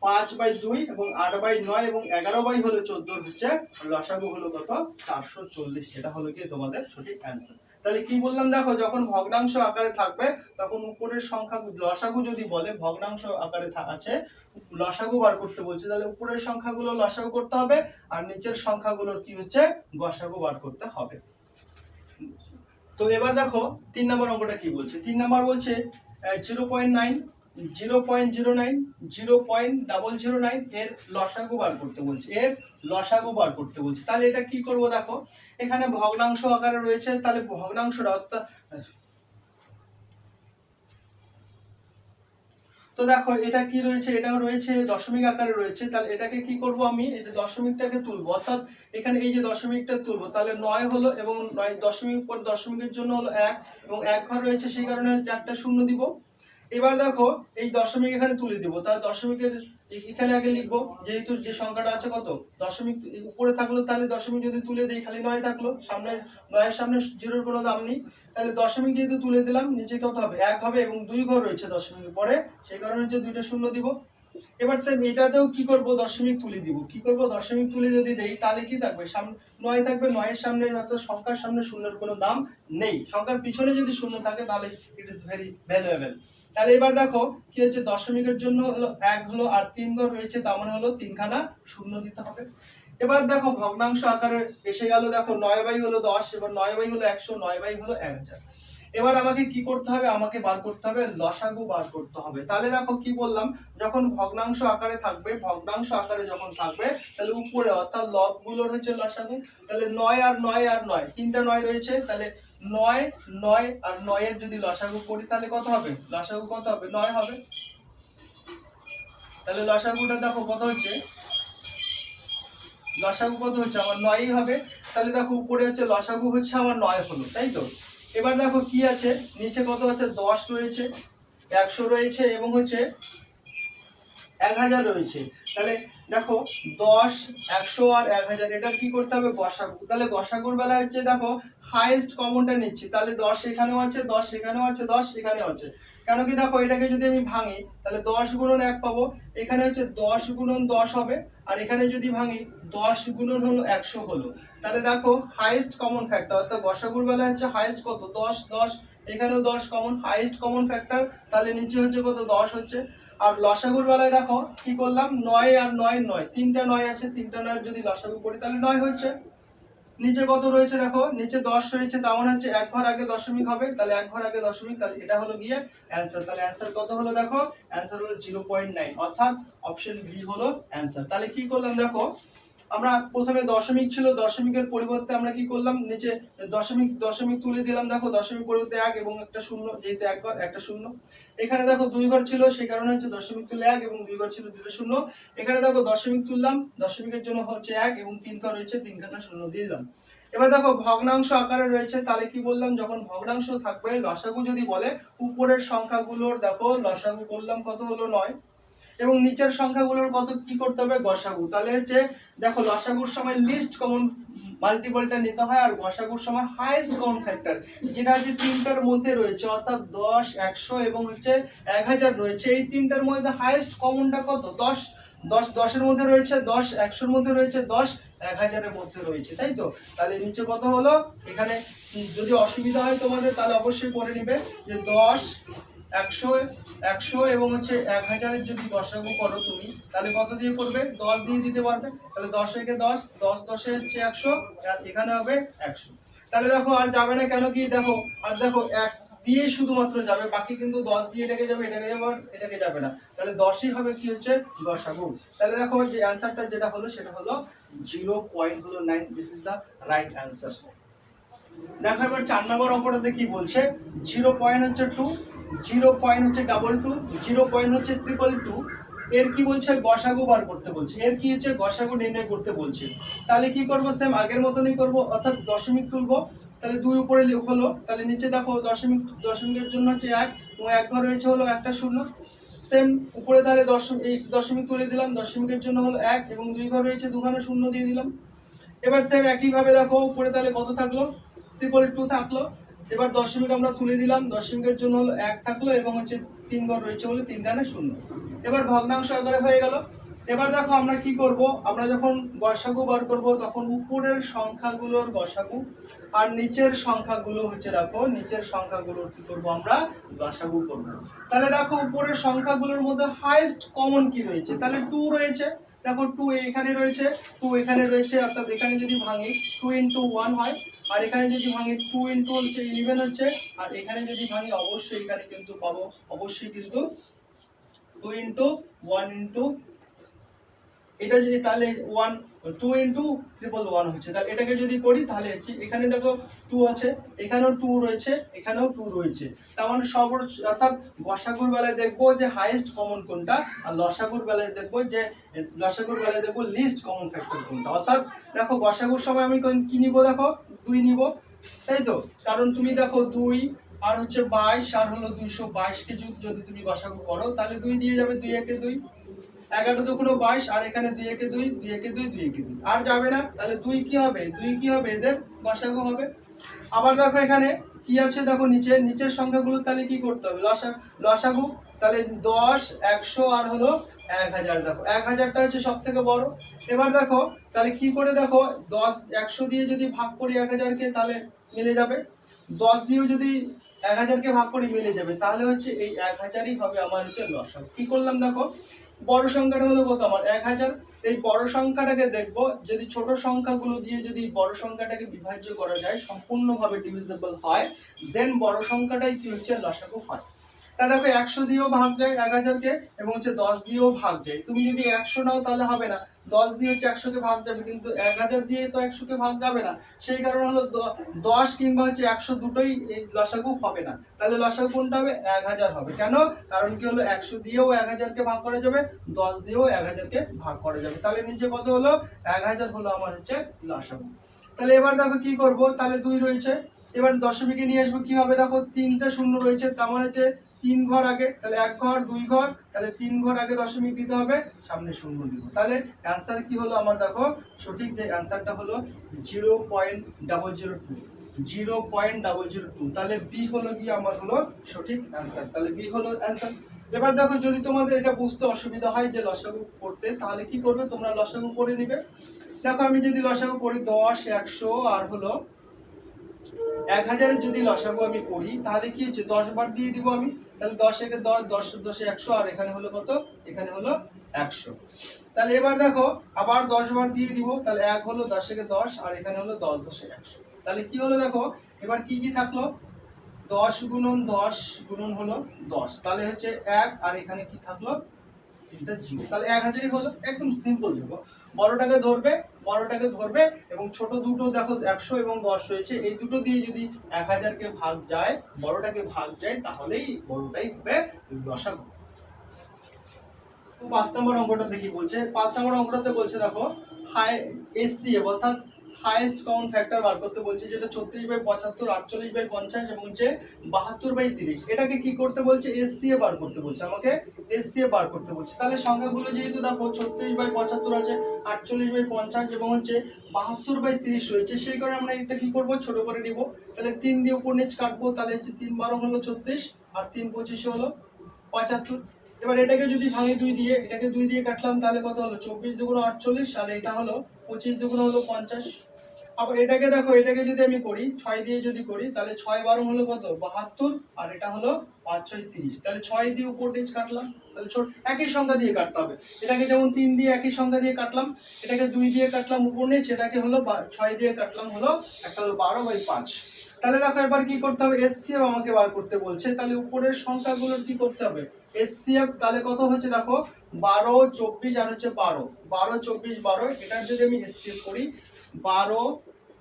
5/2 এবং 8/9 এবং 11 হলো 14 হচ্ছে লসাগু হলো কত? 440। এটা হলো গিয়ে তোমাদের সঠিক অ্যানসার। তাহলে কি বললাম দেখো, যখন ভগ্নাংশ আকারে থাকবে তখন উপরের সংখ্যা লসাগু যদি বলে ভগ্নাংশ আকারে আছে, লসাগু বার করতে বলছে, তাহলে উপরের সংখ্যাগুলো লসাগু করতে হবে আর নিচের সংখ্যাগুলোর কি হচ্ছে গসাগু বার করতে হবে। তো এবার দেখো 3 নম্বর অঙ্কটা কি বলছে। 3 নম্বর বলছে 0.9 0.09 0.009 এর লসাগু বার করতে বলছে, এর লসাগু বার করতে বলছে। তাহলে এটা কি করব দেখো, এখানে ভগ্নাংশ আকারে রয়েছে, তাহলে ভগ্নাংশটা অর্থাৎ তো দেখো এটা কি রয়েছে, এটাও রয়েছে দশমিক আকারে রয়েছে, তাহলে এটাকে কি করব আমি, এই যে দশমিকটাকে তুলবো, অর্থাৎ এখানে এই যে দশমিকটা তুলবো, তাহলে 9 হলো এবং 9 দশমিক পর দশমিকের জন্য হলো 1 এবং 1 ঘর রয়েছে, সেই কারণে একটা শূন্য দিব। এবার দেখো এই দশমিক এখানে তুলে দিব, তাহলে দশমিকের এখানে আগে লিখবো, যেহেতু যে সংখ্যাটা আছে কত দশমিক উপরে থাকলো, তাহলে দশমিক যদি তুলে দিই খালি 9 থাকলো, সামনে 9 এর সামনে জিরোর কোনো দাম নেই, তাহলে দশমিক যেহেতু তুলে দিলাম নিচে কত হবে 1 হবে এবং 2 ঘর রয়েছে দশমিকের পরে, সেই কারণে হচ্ছে 2টা শূন্য দিব। এবার সেম এটাতেও কি করব, দশমিক তুলে দিব, কি করব দশমিক তুলে যদি দেই তাহলে কি থাকবে, সামনে 9 থাকবে, 9 এর সামনে অর্থাৎ সংখ্যার সামনে শূন্যের কোনো দাম নেই, সংখ্যার পিছনে যদি শূন্য থাকে তাহলে ইট ইজ ভেরি ভ্যালুয়েবল। তাহলে এবার দেখো কি হচ্ছে, দশমিকের জন্য হলো 1 হলো আর 3 ঘর রয়েছে, তার মানে হলো 3 খানা শূন্য দিতে হবে। এবার দেখো ভগ্নাংশ আকারে এসে গেল, দেখো 9 বাই হলো 10, এবার 9 বাই হলো 100, 9 বাই হলো 1000। এবার আমাকে কি করতে হবে, আমাকে বার করতে হবে লসাগু বার করতে হবে। তাহলে দেখো কি বললাম, যখন ভগ্নাংশ আকারে থাকবে, ভগ্নাংশ আকারে যখন থাকবে তাহলে উপরে অর্থাৎ লবগুলোর হচ্ছে লসাগু, তাহলে 9 আর 9 আর 9 তিনটা 9 রয়েছে, তাহলে 9 9 আর 9 এর যদি লসাগু করি তাহলে কত হবে, লসাগু কত হবে 9 হবে। তাহলে লসাগুটা দেখো কত হচ্ছে, লসাগু কত হচ্ছে আমার 9ই হবে। তাহলে দেখো উপরে হচ্ছে লসাগু হচ্ছে আমার 9 হলো, তাই তো। এবার দেখো কি আছে, নিচে কত আছে 10 রয়েছে, 100 রয়েছে এবং হচ্ছে 1000 রয়েছে। তাহলে দেখো 10 100 আর 1000 এটা কি করতে হবে গসাগু। তাহলে গসাগুর বেলা হচ্ছে দেখো হাইয়েস্ট কমনটা নিচ্ছি, তাহলে 10 এখানেও আছে, 10 এখানেও আছে, 10 এখানেও আছে। কেন কি দেখো এটাকে যদি আমি ভাঙি তাহলে 10 গুণন 1 পাবো, এখানে হচ্ছে 10 গুণন 10 হবে, আর এখানে যদি ভাঙি 10 গুণন হলো 100 হলো। তাহলে দেখো হাইয়েস্ট কমন ফ্যাক্টর অর্থাৎ গসাগুর বেলা হচ্ছে হাইয়েস্ট কত 10 10, এখানেও 10 কমন, হাইয়েস্ট কমন ফ্যাক্টর, তাহলে নিচে হচ্ছে কত 10 হচ্ছে। আর লসাগুর বেলায় দেখো কি করলাম 9 আর 9 9 তিনটা 9 আছে, তিনটা 9 যদি লসাগু করি তাহলে 9 হচ্ছে। নিচে কত রয়েছে দেখো, নিচে 10 রয়েছে, তার মানে হচ্ছে 1 ঘর আগে দশমিক হবে, তাহলে 1 ঘর আগে দশমিক, তাহলে এটা হলো গিয়ে অ্যানসার। তাহলে অ্যানসার কত হলো দেখো, অ্যানসার হলো 0.9, অর্থাৎ অপশন বি হলো অ্যানসার। তাহলে কি করলাম দেখো, আমরা প্রথমে দশমিক ছিল, দশমিকের পরিবর্তে আমরা কি করলাম নিচে দশমিক দশমিক তুলে দিলাম, দেখো দশমিক পরিবর্তে 1 এবং একটা শূন্য, যেহেতু 1 ঘর একটা শূন্য। এখানে দেখো 2 ঘর ছিল, সেই কারণে হচ্ছে দশমিক তুলে 1 এবং 2 ঘর ছিল 2টা শূন্য। এখানে দেখো দশমিক তুললাম, দশমিকের জন্য হচ্ছে 1 এবং 3 ঘর রয়েছে, 3 খানা শূন্য দিয়ে দিলাম। এবার দেখো ভগ্নাংশ আকারে রয়েছে, তাহলে কি বললাম যখন ভগ্নাংশ থাকবে লসাগু যদি বলে উপরের সংখ্যাগুলোর দেখো লসাগু করলাম কত হলো 9 এবং নিচের সংখ্যাগুলোর কত কি করতে হবে গসাগু। তাহলে হচ্ছে দেখো লসাগুর সময় লিস্ট কমন মাল্টিপলটা নিতে হয় আর গসাগুর সময় হাইয়েস্ট কমন ফ্যাক্টর, যেটা হচ্ছে তিনটার মধ্যে রয়েছে অর্থাৎ 10 100 এবং হচ্ছে 1000 রয়েছে, এই তিনটার মধ্যে হাইয়েস্ট কমনটা কত 10 10 10 এর মধ্যে রয়েছে, 10 100 এর মধ্যে রয়েছে, 10 1000 এর মধ্যে রয়েছে, তাই তো। তাহলে নিচে কত হলো, এখানে যদি অসুবিধা হয় তোমাদের তাহলে অবশ্যই করে নিবে যে 10 100 100 এবং হচ্ছে 1000 এর যদি গসাগু করো তুমি তাহলে কত দিয়ে করবে 10 দিয়ে দিতে পারবে, তাহলে 10 একে 10 10 10 এ হচ্ছে 100 আর এখানে হবে 100। তাহলে দেখো আর যাবে না, কেন কি দেখো আর দেখো 1 দিয়ে শুধুমাত্র যাবে, বাকি কিন্তু 10 দিয়ে এটাকে যাবে, এটাকে যাবে, এটাকে যাবে না, তাহলে 10ই হবে কি হচ্ছে গসাগু। তাহলে দেখো যে অ্যানসারটা যেটা হলো সেটা হলো 0.9, this is the right answer. দেখো এবার 4 নম্বর অঙ্কটাতে কি বলছে, 0.2 0.22 0.222 এর কি বলছে গসাগু বার করতে বলছে, এর কি হচ্ছে গসাগু নির্ণয় করতে বলছে। তাহলে কি করব সেম আগের মতনই করব, অর্থাৎ দশমিক তুলবো, তাহলে 2 উপরে হলো, তাহলে নিচে দেখো দশমিকের জন্য হচ্ছে 1 এবং 1 ঘর রয়েছে হলো একটা শূন্য, সেম উপরে তাহলে দশমিক তুলে দিলাম, দশমিকের জন্য হলো 1 এবং 2 ঘর রয়েছে, দুখানা শূন্য দিয়ে দিলাম। এবার সেম একই ভাবে দেখো উপরে তাহলে কত থাকলো 222 থাকলো, এবার দশমিক আমরা তুলে দিলাম, দশমিকের জন্য হলো 1 থাকলো এবং হচ্ছে 3 ঘর রয়েছে বলে 3 খানা শূন্য। এবার ভগ্নাংশ আকারে হয়ে গেল, এবার দেখো আমরা কি করব, আমরা যখন গসাগু বার করব তখন উপরের সংখ্যাগুলোর গসাগু আর নিচের সংখ্যাগুলো হচ্ছে, দেখো নিচের সংখ্যাগুলোর কি করব আমরা গসাগু করব। তাহলে দেখো উপরের সংখ্যাগুলোর মধ্যে হাইয়েস্ট কমন কি রয়েছে, তাহলে 2 রয়েছে। দেখো 2 এখানে রয়েছে, 2 এখানে রয়েছে, অর্থাৎ এখানে যদি ভাঙি 2 × 1 হয়, আর এখানে যদি ভাঙি 2 × হচ্ছে 11 হচ্ছে, আর এখানে যদি ভাঙি অবশ্যই এখানে কিন্তু পাবো অবশ্যই কিন্তু 2 × 1 × এটা যদি তাহলে 1 2 × 111 হচ্ছে। তাহলে এটাকে যদি করি তাহলে হচ্ছে এখানে দেখো 2 আছে, এখানেও 2 রয়েছে, এখানেও 2 রয়েছে। তার মানে অর্থাৎ গসাগুর বেলায় দেখবো যে হাইয়েস্ট কমন কোনটা, আর লসাগুর বেলায় দেখবো যে লিস্ট কমন ফ্যাক্টর কোনটা। অর্থাৎ দেখো গসাগুর সময় আমি কি নিব, দেখো 2 নিব, তাই তো? কারণ তুমি দেখো 2 আর হচ্ছে 22 আর হলো 222 কে যদি তুমি গসাগু করো তাহলে 2 দিয়ে যাবে, 2 একে 2, 11 দুগুণ 22, আর এখানে 2 একে 2, 2 একে 2, 2 একে 2 আর যাবে না, তাহলে 2 কি হবে, 2 কি হবে, এদের গসাগু হবে। আবার দেখো এখানে কি আছে, দেখো নিচের সংখ্যাগুলো তাহলে কি করতে হবে, লসাগু। তাহলে 10 100 আর হলো 1000, দেখো 1000টা হচ্ছে সবথেকে বড়। এবার দেখো তাহলে কি করে, দেখো 10 100 দিয়ে যদি ভাগ করি 1000 কে তাহলে মিলে যাবে, 10 দিয়েও যদি 1000 কে ভাগ করি মিলে যাবে, তাহলে হচ্ছে এই 1000ই হবে আমার হচ্ছে লসাগু। কি করলাম, দেখো বড় সংখ্যাটা হলো কত আমার 1000, এই বড় সংখ্যাটাকে দেখবো যদি ছোট সংখ্যাগুলো দিয়ে যদি বড় সংখ্যাটাকে বিভাজ্য করা যায়, সম্পূর্ণভাবে ডিভিজিবল হয়, দেন বড় সংখ্যাটাই কি হচ্ছে লসাগু হয়। তা দেখো 100 দিয়েও ভাগ যায় 1000 কে, এবং হচ্ছে 10 দিয়েও ভাগ যায়। তুমি যদি 100 নাও তাহলে হবে না, 10 দিয়ে হচ্ছে 100 কে ভাগ যাবে, কিন্তু 1000 দিয়ে তো 100 কে ভাগ যাবে না। সেই কারণে হলো 10 কিংবা হচ্ছে 100 দুটোই এই লসাগু হবে না। তাহলে লসাগু কোনটা হবে, 1000 হবে। কেন, কারণ কি হলো 100 দিয়েও 1000 কে ভাগ করা যাবে, 10 দিয়েও 1000 কে ভাগ করা যাবে। তাহলে নিচে কত হলো, 1000 হলো আমার হচ্ছে লসাগু। তাহলে এবার দেখো কি করব, তাহলে 2 রয়েছে, এবার দশমিকে নিয়ে আসবো কিভাবে, দেখো 3টা শূন্য রয়েছে, তার মানে হচ্ছে 3 ঘর আগে, তাহলে 1 ঘর 2 ঘর, তাহলে 3 ঘর আগে দশমিক দিতে হবে, সামনে শূন্য দিব। তাহলে অ্যানসার কি হলো আমার, দেখো সঠিক যে অ্যানসারটা হলো 0.002, 0.002। তাহলে বি হলো কি আমার হলো সঠিক অ্যানসার, তাহলে বি হলো অ্যানসার। এবার দেখো যদি তোমাদের এটা বুঝতে অসুবিধা হয় যে লসাগু করতে, তাহলে কি করবে, তোমরা লসাগু করে নিবে। দেখো আমি যদি লসাগু করি 10 100 আর হলো 1000 যদি লসাগু আমি করি তাহলে কি হচ্ছে 10 বার দিয়ে দিব আমি, তাহলে 10 একে 10, 10 10 100, আর এখানে হলো কত, এখানে হলো 100। তাহলে এবার দেখো আবার 10 বার দিয়ে দিব, তাহলে 1 হলো 10 একে 10, আর এখানে হলো 10 10 100। তাহলে কি হলো, দেখো এবার কি কি থাকলো, 10 গুণন 10 গুণন হলো 10, তাহলে হচ্ছে 1, আর এখানে কি থাকলো, তিনটা জিরো, তাহলে 1000ই হলো। একদম সিম্পল দেখো, বড়টাকে ধরবে এবং ছোট দুটো দেখো 100 এবং 10 রয়েছে, এই দুটো দিয়ে যদি 1000 কে ভাগ যায়, বড়টাকে ভাগ যায়, তাহলেই বড়টাই হবে লসাগু। 5 নম্বর অঙ্কটা দেখি বলছে, 5 নম্বর অঙ্কটাতে বলছে দেখো এসসিএফ অর্থাৎ হাইয়েস্ট কমন ফ্যাক্টর বার করতে বলছে, যেটা 36/75, 48/50 এবং হচ্ছে 72/30। এটাকে কি করতে বলছে, এসসিএফ বার করতে বলছে, আমাকে এসসিএফ বার করতে বলছে। তাহলে সংখ্যাগুলো যেহেতু দেখো 36/75 আছে, 48/50 এবং হচ্ছে 72/30 রয়েছে, সেই কারণে আমরা এটা কি করব, ছোট করে নিব। তাহলে 3 দিয়ে উপর নিচ কাটবো, তাহলে হচ্ছে 3 12 হলো 36, আর 3 25 হলো 75। এবার এটাকে যদি ভাঙি 2 দিয়ে, এটাকে 2 দিয়ে কাটলাম, তাহলে কত হলো, 24 দুগুণ 48, আর এটা হলো 25 দুগুণ হলো 50। আবার এটাকে দেখো, এটাকে যদি আমি করি 6 দিয়ে যদি করি, তাহলে 6 12 হলো কত, 72, আর এটা হলো 5 6 30। তাহলে 6 দিয়ে উপর নিচ কাটলাম, তাহলে ছোট একই সংখ্যা দিয়ে কাটতে হবে। এটাকে যেমন 3 দিয়ে একই সংখ্যা দিয়ে কাটলাম, এটাকে 2 দিয়ে কাটলাম উপর নিচ, এটাকে হলো 6 দিয়ে কাটলাম, হলো একটা হলো 12/5। তাহলে দেখো এবার কি করতে হবে, এসসিএফ আমাকে বার করতে বলছে, তাহলে উপরের সংখ্যাগুলোর কি করতে হবে, এসসিএফ। তাহলে কত হচ্ছে দেখো 12 24 আর হচ্ছে 12, 12 24 12, এটার যদি আমি এসসিএফ করি 12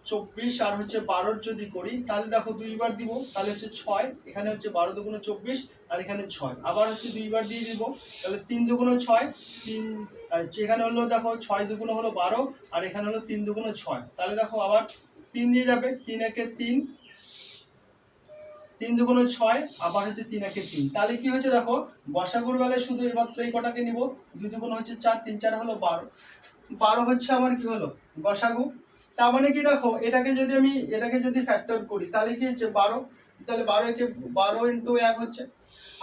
24 আর হচ্ছে 12 যদি করি, তাহলে দেখো 2 বার দিব, তাহলে হচ্ছে 6, এখানে হচ্ছে 12 দুগুণ 24, আর এখানে 6, আবার হচ্ছে 2 বার দিয়ে দিব, তাহলে 3 দুগুণ 6, 3 এখানে হলো দেখো 6 দুগুণ হলো 12, আর এখানে হলো 3 দুগুণ 6, তাহলে দেখো আবার 3 দিয়ে যাবে, 3 একে 3, 3 দুগুণ 6, আবার হচ্ছে 3 একে 3। তাহলে কি হচ্ছে দেখো, গসাগুর বেলায় শুধু মাত্র এই কটাকে নিব, 2 দুগুণ হচ্ছে 4, 3 4 হলো 12, 12 হচ্ছে আমার কি হলো গসাগু। তার মানে কি দেখো, এটাকে যদি ফ্যাক্টর করি তাহলে কি হচ্ছে 12, তাহলে 12 একে 12 × 1 হচ্ছে,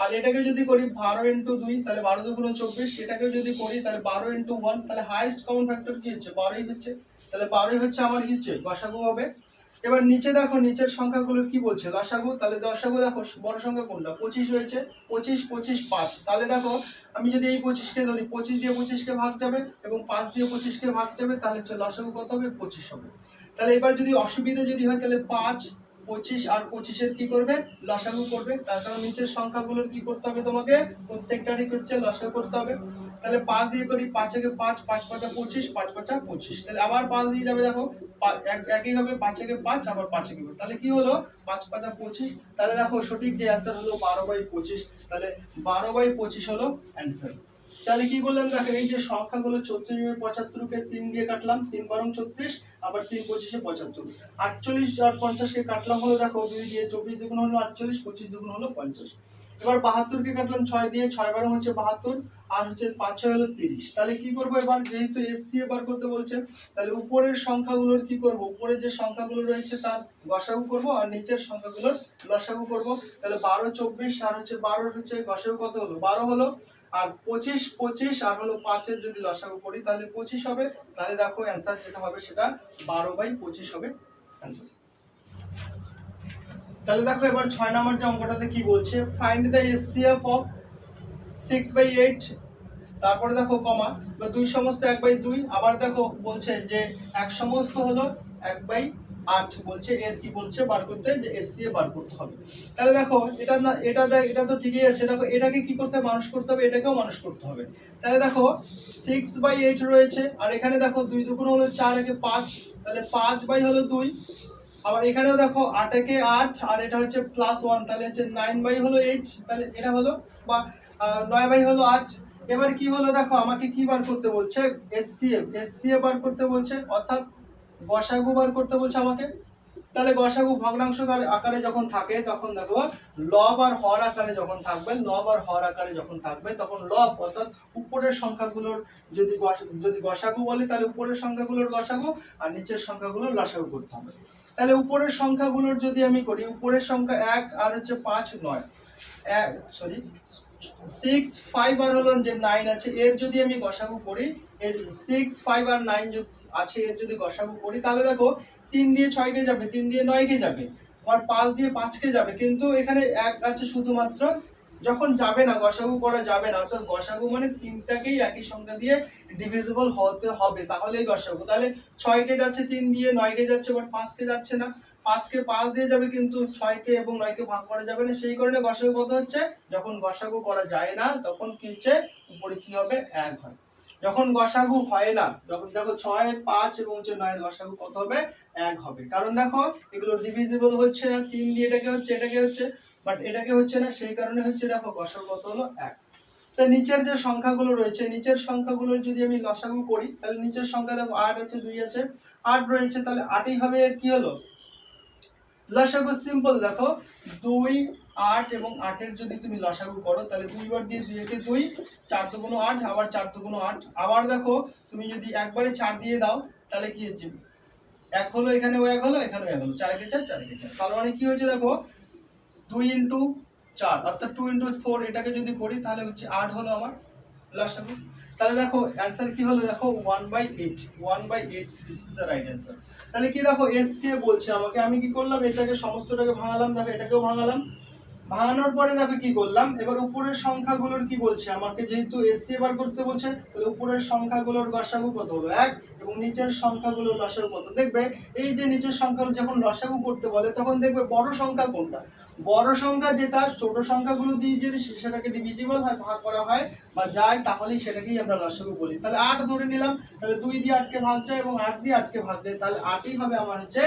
আর এটাকে যদি করি 12 ইন্টু 2 তাহলে 12 দুগুণ 24, এটাকে যদি করি তাহলে 12 ইন্টু 1 তাহলে হাইয়েস্ট কমন ফ্যাক্টর কি হচ্ছে 12ই হচ্ছে, তাহলে 12ই হচ্ছে আমার কি হচ্ছে গসাগু হবে। এবার নিচে দেখো নিচের সংখ্যাগুলো কি বলছে লসাগু, তাহলে লসাগু দেখো বড় সংখ্যা কোনটা 25 রয়েছে, 25 25 5, তাহলে দেখো আমি যদি এই 25কে ধরি 25 দিয়ে 25কে ভাগ যাবে এবং 5 দিয়ে 25কে ভাগ যাবে, তাহলে হচ্ছে লসাগু কত হবে 25 হবে। তাহলে এবার যদি অসুবিধা যদি হয় তাহলে 5 25 আর 25 কি করবে লসাগু করবে, তার কারণ নিচের সংখ্যাগুলোর কি করতে হবে তোমাকে প্রত্যেকটারই হচ্ছে লসাগু করতে হবে। তাহলে 5 দিয়ে করি 5 একে 5 5 5 25 5 5 25, তাহলে আবার 5 দিয়ে যাবে দেখো একই হবে 5 একে 5 আবার 5 একে, তাহলে কি হলো 5 5 25, তাহলে দেখো সঠিক যে অ্যানসার হলো 12/25, তাহলে 12/25 হলো অ্যানসার। তাহলে কি বললাম দেখেন এই যে সংখ্যাগুলো 34 75 কে 3 দিয়ে কাটলাম 3 বারং 36 আবার 3 25 এ 75, 48 আর 50 কে কাটলাম হলো দেখো 2 দিয়ে 24 দুগুণ হলো 48 25 দুগুণ হলো 50। এবার 72 কে কাটলাম 6 দিয়ে 6 বারং হচ্ছে 72 আর হচ্ছে 5 6 হলো 30। তাহলে কি করব এবার যেহেতু এসসিএ বার করতে বলছে তাহলে উপরের সংখ্যাগুলোর কি করব উপরের যে সংখ্যাগুলো রয়েছে তার গসাগু করব আর নিচের সংখ্যাগুলোর লসাগু করব। তাহলে 12 24 আর হচ্ছে 12 হচ্ছে গসাগু কত হলো 12 হলো, আর 25 25 আর হলো 5 এর যদি লসাগু করি তাহলে 25 হবে। তাহলে দেখো অ্যানসার যেটা হবে সেটা 12/25 হবে অ্যানসার। তাহলে দেখো এবার 6 নম্বর যে অঙ্কটাতে কি বলছে ফাইন্ড দ্য এসসিএফ অফ 6/8, তারপরে দেখো কমা বা 2 সমস্ত 1/2, আবার দেখো বলছে যে 1 সমস্ত হলো 1/8 বলছে এর কি বলছে বার করতে যে এসসিএ বার করতে হবে। তাহলে দেখো এটা না এটা তো ঠিকই আছে, দেখো এটাকে কি করতে মানুষ করতে হবে এটাকেও মানুষ করতে হবে। তাহলে দেখো 6/8 রয়েছে আর এখানে দেখো 2 দুগুণ হলো 4 একে 5, তাহলে 5 হলো 2, আবার এখানেও দেখো 8 একে 8 আর এটা হচ্ছে +1 তাহলে হচ্ছে 9 হলো 8, তাহলে এটা হলো বা 9 হলো 8। এবার কি হলো দেখো আমাকে কি বার করতে বলছে এসসিএ বার করতে বলছে, অর্থাৎ গসাগু বার করতে বলছে আমাকে। তাহলে গসাগু ভগ্নাংশ আকারে যখন থাকে তখন দেখো লব আর হর আকারে যখন থাকবে তখন লব অর্থাৎ উপরের সংখ্যাগুলোর যদি গসাগু বলে তাহলে উপরের সংখ্যাগুলোর গসাগু আর নিচের সংখ্যাগুলোর লসাগু করতে হবে। তাহলে উপরের সংখ্যাগুলোর যদি আমি করি উপরের সংখ্যা 1 আর হচ্ছে 5 9 6 5 আর হলো যে 9 আছে এর যদি আমি গসাগু করি এর 6 5 আর 9 আছে এর যদি গসাগু করি তাহলে দেখো 3 দিয়ে 6 কে যাবে 3 দিয়ে 9 কে যাবে আর 5 দিয়ে 5 কে যাবে, কিন্তু এখানে 1 আছে শুধুমাত্র যখন যাবে না গসাগু করা যাবে না, অর্থাৎ গসাগু মানে তিনটাকেই একই সংখ্যা দিয়ে ডিভিজিবল হতে হবে তাহলেই গসাগু। তাহলে 6 কে যাচ্ছে 3 দিয়ে 9 কে যাচ্ছে বাট 5 কে যাচ্ছে না, 5 কে 5 দিয়ে যাবে কিন্তু 6 কে এবং 9 কে ভাগ করা যাবে না, সেই কারণে গসাগু কত হচ্ছে যখন গসাগু করা যায় না তখন কি হচ্ছে উপরে কি হবে 1 হয়। যখন গসাগু হয় না যখন দেখো 6 5 এবং 9 এর গসাগু কত হবে 1 হবে, কারণ দেখো এগুলো ডিভিজিবল হচ্ছে না, 3 দিয়ে এটাকে হচ্ছে বাট এটাকে হচ্ছে না, সেই কারণে হচ্ছে দেখো গসাগু কত হলো 1। তো নিচের যে সংখ্যাগুলো রয়েছে নিচের সংখ্যাগুলো যদি আমি লসাগু করি তাহলে নিচের সংখ্যা দেখো 8 আছে 2 আছে 8 রয়েছে তাহলে 8ই হবে এর কি হলো লসাগু। সিম্পল দেখো 2 8 এবং 8 এর যদি তুমি লসাগু করো তাহলে 2 বার দিয়ে 2 একে 2 4 দুগুণ 8 আবার 4 দুগুণ 8, আবার দেখো তুমি যদি একবারে 4 দিয়ে দাও তাহলে কি হচ্ছে 1 হলো এখানেও 1 হলো এখানেও 1 হলো 4 একে 4 4 একে 4, তার মানে কি হচ্ছে দেখো 2 ইনটু 4 অর্থাৎ 2 ইনটু 4 এটাকে যদি করি তাহলে হচ্ছে 8 হলো আমার লসাগু। তাহলে দেখো অ্যানসার কি হলো দেখো 1/8 this is the right answer. তাহলে কি দেখো এসসিএ বলছে আমাকে, আমি কি করলাম এটাকে সমস্তটাকে ভাঙালাম, দেখো এটাকেও ভাঙালাম, ভাঙানোর পরে দেখো কি করলাম এবার উপরের সংখ্যাগুলোর কি বলছে আমাকে যেহেতু এসসিএ বার করতে বলছে তাহলে উপরের সংখ্যাগুলোর গসাগু কত হলো 1 এবং নিচের সংখ্যাগুলোর লসাগু কত। দেখবে এই যে নিচের সংখ্যাগুলো যখন লসাগু করতে বলে তখন দেখবে বড় সংখ্যা কোনটা, বড় সংখ্যা যেটা ছোট সংখ্যাগুলো দিয়ে যদি সেটাকে ডিভিজিবল হয় ভাগ করা হয় বা যায় তাহলেই সেটাকেই আমরা লসাগু বলি। তাহলে 8 ধরে নিলাম, তাহলে 2 দিয়ে 8 কে ভাগ যায় এবং 8 দিয়ে 8 কে ভাগ যায়, তাহলে 8ই হবে আমার হচ্ছে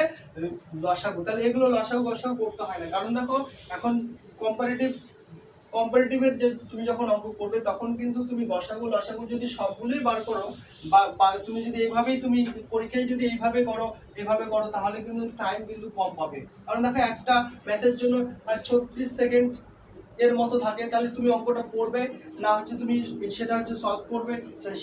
লসাগু। তাহলে এগুলো লসাগু গসাগু করতে হয় না, কারণ দেখো এখন কম্পারেটিভের যে তুমি যখন অঙ্ক করবে তখন কিন্তু তুমি গসাগু লসাগু যদি সবগুলোই বার করো বা তুমি যদি এইভাবেই তুমি পরীক্ষায় যদি এইভাবে করো তাহলে কিন্তু টাইম কিন্তু কম পাবে, কারণ দেখো একটা ম্যাথের জন্য 36 সেকেন্ড এর মতো থাকে, তাহলে তুমি অঙ্কটা পড়বে না হচ্ছে তুমি সেটা হচ্ছে সলভ করবে।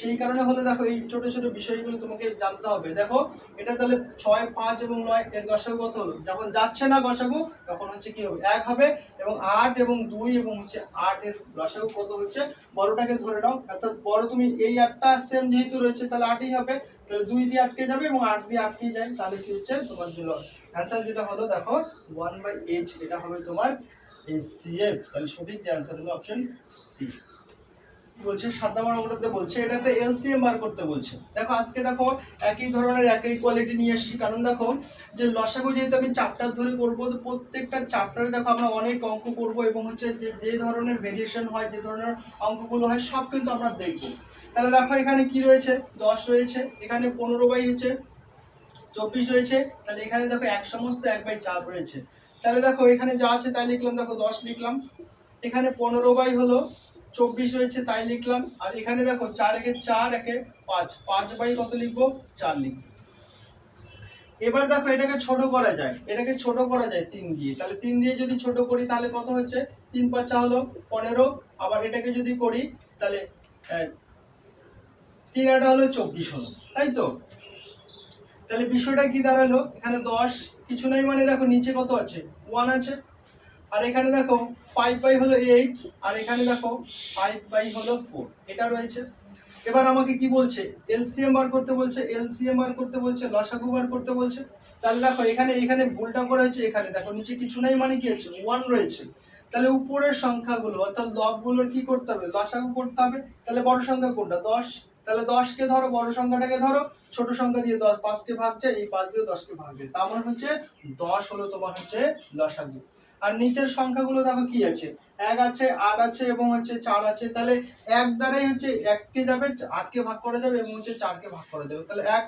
সেই কারণে হলে দেখো এই ছোট ছোট বিষয়গুলো তোমাকে জানতে হবে। দেখো এটা তাহলে 6, 5 এবং 9 এর গসাগু কত হলো? যখন যাচ্ছে না গসাগু তখন হচ্ছে কি হবে? 1 হবে। এবং 8 এবং 2 এবং হচ্ছে 8 এর গসাগু কত হচ্ছে? বড়টাকে ধরে নাও, অর্থাৎ বড় তুমি এই 8টা সেম যেহেতু রয়েছে তাহলে 8ই হবে। তাহলে 2 দিয়ে আটকে যাবে এবং 8 দিয়ে আটকে যায়, তাহলে কি হচ্ছে তোমার জন্য অ্যান্সার যেটা হলো দেখো 1/8, এটা হবে তোমার HCF। তাহলে সঠিক যে অ্যান্সার হলো অপশন সি। বলছে 7 নম্বর অঙ্কটাতে বলছে এটাতে এলসিএম বার করতে বলছে। দেখো আজকে দেখো একই ধরনের একই কোয়ালিটি নিয়ে এসেছি, কারণ দেখো যে লসাগু যেহেতু আমি চ্যাপ্টার ধরে করব, তো প্রত্যেকটা চ্যাপ্টারে দেখো আমরা অনেক অঙ্ক করব এবং হচ্ছে যে ধরনের ভেরিয়েশন হয়, যে ধরনের অঙ্কগুলো হয় সব কিন্তু আমরা দেখব। তাহলে দেখো এখানে কি রয়েছে? 10 রয়েছে, এখানে 15/24 রয়েছে, তাহলে এখানে দেখো এক সমস্ত 1/4 রয়েছে। তাহলে দেখো এখানে যা আছে তাই লিখলাম, দেখো 10 লিখলাম, এখানে 15/24 রয়েছে তাই লিখলাম, আর এখানে দেখো 4 একে 4 একে 5, 5 কত লিখবো? 4 লিখবো। এবার দেখো এটাকে ছোট করা যায়, এটাকে ছোট করা যায় 3 দিয়ে। তাহলে 3 দিয়ে যদি ছোট করি তাহলে কত হচ্ছে? 3 5 হলো 15। আবার এটাকে যদি করি তাহলে 3 8 হলো 24 হলো, তাই তো? তাহলে বিষয়টা কি দাঁড়ালো? এখানে 10 কিছু নাই, মানে দেখো নিচে কত আছে? 1 আছে। আর এখানে দেখো 5 হলো 8, আর এখানে দেখো 5 হলো 4, এটা রয়েছে। এবার আমাকে কি বলছে? এলসিএম বার করতে বলছে, এলসিএম বার করতে বলছে, লসাগু বার করতে বলছে। তাহলে দেখো এখানে ভুলটা করা হয়েছে, এখানে দেখো নিচে কিছু নাই মানে কি আছে? 1 রয়েছে। তাহলে উপরের সংখ্যাগুলো অর্থাৎ লবগুলোর কি করতে হবে? লসাগু করতে হবে। তাহলে বড় সংখ্যা কোনটা? 10। তাহলে 10 কে ধরো, বড় সংখ্যাটাকে ধরো, ছোট সংখ্যা দিয়ে 10 5 কে ভাগ যায়, এই 5 দিয়ে 10 কে ভাগ যায়, তার মানে হচ্ছে 10 হলো তোমার হচ্ছে লসাগু। আর নিচের সংখ্যাগুলো দেখো কি আছে? 1 আছে, 8 আছে এবং হচ্ছে 4 আছে। তাহলে 1 দ্বারাই হচ্ছে 1 কে যাবে, 8 কে ভাগ করা যাবে এবং হচ্ছে 4 কে ভাগ করা যাবে। তাহলে 1,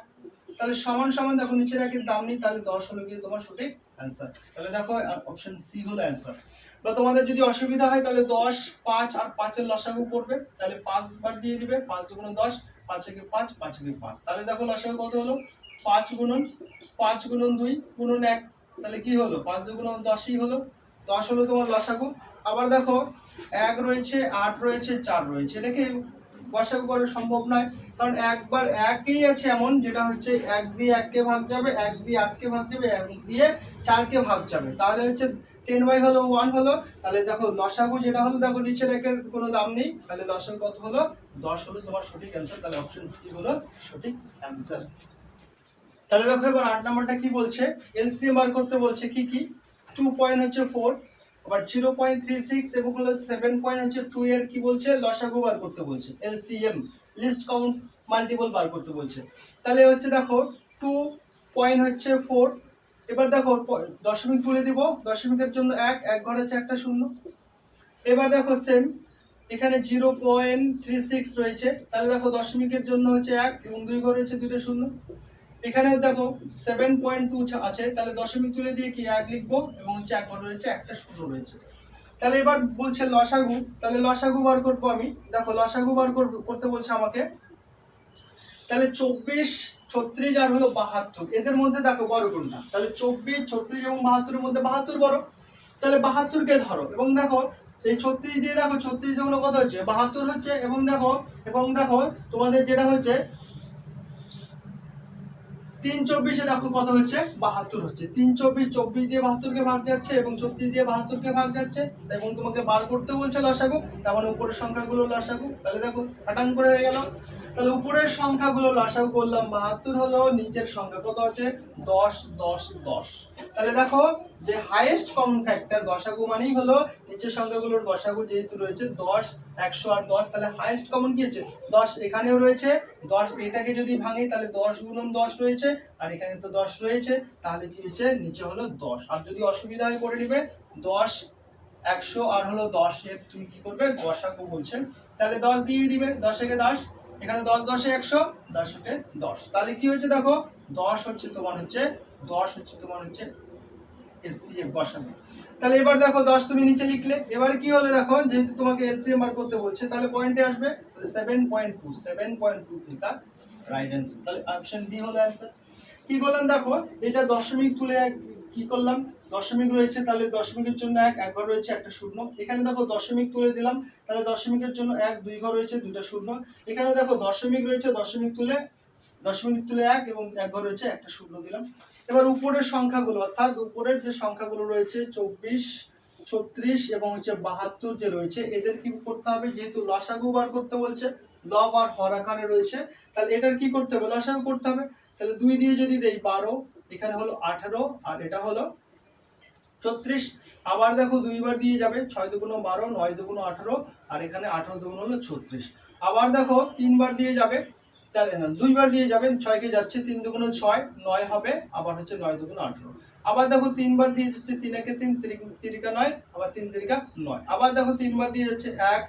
তাহলে সমান সমান দেখো নিচের একের দাম নেই, তাহলে 10 হলো গিয়ে তোমার সঠিক অ্যান্সার। তাহলে দেখো অপশন সি হলো অ্যান্সার। বা তোমাদের যদি অসুবিধা হয় তাহলে 10, 5 আর 5 এর লসাগু করবে, তাহলে 5 বার দিয়ে দিবে, 5 × 10, 5 একে 5, 5 একে 5। তাহলে দেখো লসাগু কত হলো? 5 × 2 × 1, তাহলে কি হলো? 5 2 × 10ই হলো, 10 হলো তোমার লসাগু। আবার দেখো 1 রয়েছে, 8 রয়েছে, 4 রয়েছে, এটাকে লসাগু করা সম্ভব নয়, কারণ একবার একই আছে এমন যেটা হচ্ছে 1 দিয়ে 1 কে ভাগ যাবে, 1 দিয়ে 8 কে ভাগ যাবে, 1 দিয়ে 4 কে ভাগ যাবে, তাহলে হচ্ছে 10 হলো 1 হলো। তাহলে দেখো লসাগু যেটা হলো, দেখো নিচের একের কোনো দাম নেই, তাহলে লসাগু কত হলো? 10 হলো তোমার সঠিক অ্যান্সার। তাহলে অপশন সি হলো সঠিক অ্যান্সার। তাহলে দেখো এবার 8 নাম্বারটা কি বলছে? এলসিএম বার করতে বলছে। কি কি? 2.4, আবার 0.36 এবং হলো 7.2 এর কি বলছে? লসাগু বার করতে বলছে। এলসিএম লিস্ট কমন মাল্টিপল বার করতে বলছে। তাহলে হচ্ছে দেখো 2.4, এবার দেখো দশমিক তুলে দিব, দশমিকের জন্য 1 ঘর আছে একটা শূন্য। এবার দেখো সেম এখানে 0.36 রয়েছে, তাহলে দেখো দশমিকের জন্য হচ্ছে 1 এবং 2 ঘর রয়েছে দুটো শূন্য। এখানে দেখো 7.2 আছে, তাহলে দশমিক তুলে দিয়ে কি 1 লিখবো এবং হচ্ছে 1 ঘর রয়েছে একটা শূন্য রয়েছে। তাহলে এবার বলছে লসাগু, তাহলে লসাগু বার করবো আমি। দেখো লসাগু বার করতে বলছে আমাকে। তাহলে 24, 36 আর হলো 72, এদের মধ্যে দেখো বড় কোনটা? তাহলে 24, 36 এবং 72 এর মধ্যে 72 বড়, তাহলে 72 কে ধরো। এবং দেখো এই 36 দিয়ে দেখো 36 যেগুলো কত হচ্ছে? 72 হচ্ছে। এবং দেখো তোমাদের যেটা হচ্ছে 3 24 দেখো কত হচ্ছে? 72 হচ্ছে। 3 24, 24 দিয়ে 72 কে ভাগ যাচ্ছে এবং 36 দিয়ে 72 কে ভাগ যাচ্ছে, এবং তোমাকে বার করতে বলছে লসাগু, তার মানে উপরের সংখ্যাগুলো লসাগু। তাহলে দেখো কাটাং করে হয়ে গেল। তাহলে উপরের সংখ্যাগুলো লসাগু করলাম 72 হলো, নিচের সংখ্যা কত আছে? 10 10 10। তাহলে দেখো যে হাইয়েস্ট কমন ফ্যাক্টর লসাগু মানেই হলো নিচের সংখ্যাগুলোর লসাগু, যেহেতু রয়েছে 10, 100 আর 10, তাহলে হাইয়েস্ট কমন কি হচ্ছে? 10 এখানেও রয়েছে, 10 এটাকে যদি ভাঙি তাহলে 10 × 10 রয়েছে, আর এখানে তো 10 রয়েছে, তাহলে কি হচ্ছে? নিচে হলো 10। আর যদি অসুবিধা হয় করে নিবে 10, 100 আর হলো 10 এর তুমি কি করবে? গসাগু বলছে, তাহলে 10 দিয়ে দিবে, 10 একে 10, এখানে 10 10 এ 100, 10 একে 10, তাহলে কি হচ্ছে? দেখো 10 হচ্ছে তোমার হচ্ছে এসসিএফ গসাগু। তাহলে এবার দেখো 10 তুমি নিচে লিখলে, এবার কি হলো? দেখো যেহেতু তোমাকে এলসিএম বার করতে বলছে, তাহলে পয়েন্টে আসবে, তাহলে 7.2 এটা রাইট অ্যান্সার। তাহলে অপশন বি হলো অ্যান্সার। কি করলাম? দেখো এটা দশমিক তুলে কি করলাম? দশমিক রয়েছে, তাহলে দশমিকের জন্য এক ঘর রয়েছে, একটা শূন্য। এখানে দেখো দশমিক তুলে দিলাম, তাহলে দশমিকের জন্য এক, দুই ঘর রয়েছে, দুইটা শূন্য। এখানে দেখো দশমিক রয়েছে, দশমিক তুলে এক এবং এক ঘর রয়েছে, একটা শূন্য দিলাম। এবার উপরের সংখ্যাগুলো, অর্থাৎ উপরের যে সংখ্যাগুলো রয়েছে 24, 36 এবং 72 যে রয়েছে, এদের কি করতে হবে, যেহেতু লসাগু বার করতে বলছে, লব আর হর আকারে রয়েছে, তাহলে এটার কি করতে হবে, লসাগু করতে হবে। তাহলে 2 দিয়ে যদি দেই 12, এখানে হলো 18 আর এটা হলো 36। আবার দেখো দুইবার দিয়ে যাবে, 6 দুগুণ 12, 9 দুগুণ 18 আর এখানে 18 দুগুণ হলো 36। আবার দেখো তিনবার দিয়ে যাবে, তাহলে না দুইবার দিয়ে যাবেন, 6 কে যাচ্ছে, 3 দুগুণ 6, 9 হবে, আবার হচ্ছে 9 দুগুণ 18। আবার দেখো তিনবার দিয়ে যাচ্ছে, 3 একে 3, 3 × 9, আবার 3 × 9। আবার দেখো তিনবার দিয়ে যাচ্ছে 1,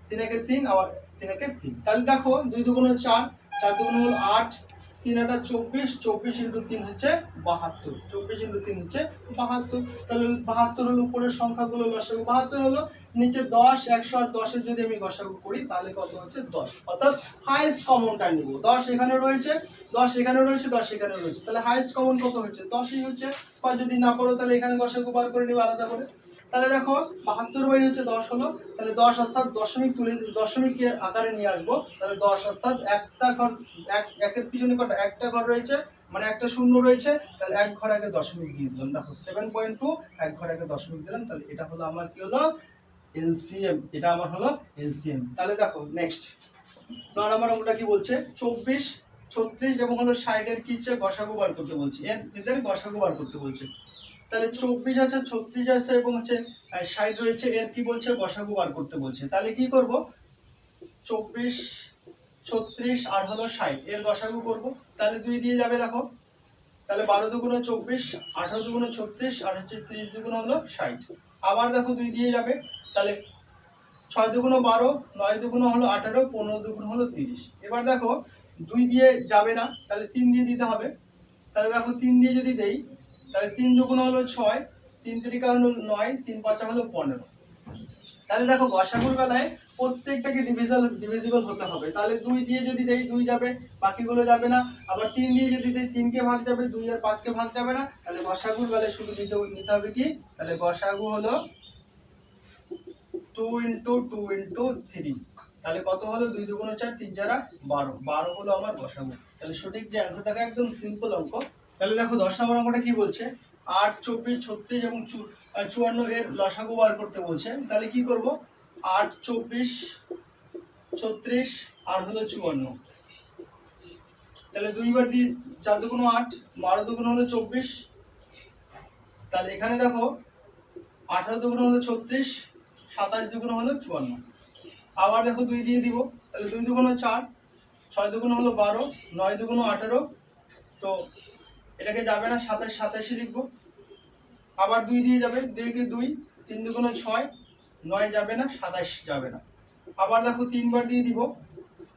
3 একে 3, আবার 3 একে 3। তাহলে দেখো 2 দুগুণ 4, 4 দুগুণ হলো 8, 3 আটা 24, 24 × 3 হচ্ছে 72, 24 × 3 হচ্ছে 72। তাহলে 72 হলো উপরের সংখ্যাগুলো লসাগু, 72 হলো। নিচে 10, 100 আর 10 এর যদি আমি লসাগু করি তাহলে কত হচ্ছে 10, অর্থাৎ হাইয়েস্ট কমনটা নিব। 10 এখানে রয়েছে, 10 এখানে রয়েছে, 10 এখানে রয়েছে, তাহলে হাইয়েস্ট কমন কত হচ্ছে, 10ই হচ্ছে। বা যদি না পারো তাহলে এখানে লসাগু বার করে নিবে আলাদা করে। তাহলে দেখো 72/10 হলো, তাহলে 10 অর্থাৎ দশমিক আকারে নিয়ে আসবো, তাহলে 10 অর্থাৎ একটা ঘর, একের পিছনে কটা, একটা ঘর রয়েছে, মানে একটা শূন্য রয়েছে, তাহলে এক ঘর আগে দশমিক দিয়ে দিলাম। দেখো 7.2, এক ঘর আগে দশমিক দিলাম, তাহলে এটা হলো আমার কি হলো, এলসিএম। এটা আমার হলো এলসিএম। তাহলে দেখো নেক্সট 9 নম্বর অঙ্কটা কি বলছে, 24, 36 এবং হলো 60 এর কি হচ্ছে, গসাগু বার করতে বলছে, এদের গসাগু বার করতে বলছে। তাহলে 24 আছে, 36 আছে এবং হচ্ছে 60 রয়েছে, এর কি বলছে, গসাগু বার করতে বলছে। তাহলে কি করব, 24, 36 আর হলো 60 এর গসাগু করব। তাহলে 2 দিয়ে যাবে, দেখো তাহলে 12 দুগুণ 24, 18 দুগুণ 36 আর হচ্ছে 30 দুগুণ হলো 60। আবার দেখো 2 দিয়ে যাবে, তাহলে 6 দুগুণ 12, 9 দুগুণ হলো 18, 15 দুগুণ হলো 30। এবার দেখো 2 দিয়ে যাবে না, তাহলে 3 দিয়ে দিতে হবে। তাহলে দেখো 3 দিয়ে যদি দেই, তাহলে 3 দুগুণ হলো 6, 3 তিরিকা হলো 9, 3 পাঁচা হলো 15। তাহলে দেখো গসাগুর বেলায় প্রত্যেকটাকে ডিভিজিবল হতে হবে। তাহলে 2 দিয়ে যদি দেই 2 যাবে, বাকিগুলো যাবে না। আবার 3 দিয়ে যদি দেই 3 কে ভাগ যাবে, 2 আর 5 কে ভাগ যাবে না। তাহলে গসাগুর বেলায় শুধু নিতে হবে কি, তাহলে গসাগু হলো 2 × 2 × 3। তাহলে কত হলো, 2 দুগুণ 4, 3 4 12, 12 হলো আমার গসাগু। তাহলে সঠিক যে অ্যান্সার থাকে, একদম সিম্পল অঙ্ক। তাহলে দেখো 10 নম্বর অঙ্কটা কি বলছে, 8, 24, 36 এবং 54 এর লসাগু বার করতে বলছে। তাহলে কি করব, 8, 24, 36 আর হলো 54। তাহলে দুইবার দিয়ে 4 দুগুণ 8, 12 দুগুণ হলো 24। তাহলে এখানে দেখো 18 দুগুণ হলো 36, 27 দুগুণ হলো 54। আবার দেখো 2 দিয়ে দিব, তাহলে 2 দুগুণ 4, 6 দুগুণ হলো 12, 9 দুগুণ 18। তো এটাকে যাবে না, 27 27 লিখবো। আবার 2 দিয়ে যাবে, 2 কে 2, 3 দুগুণ 6, 9 যাবে না, 27 যাবে না। আবার দেখো 3 বার দিয়ে দিব,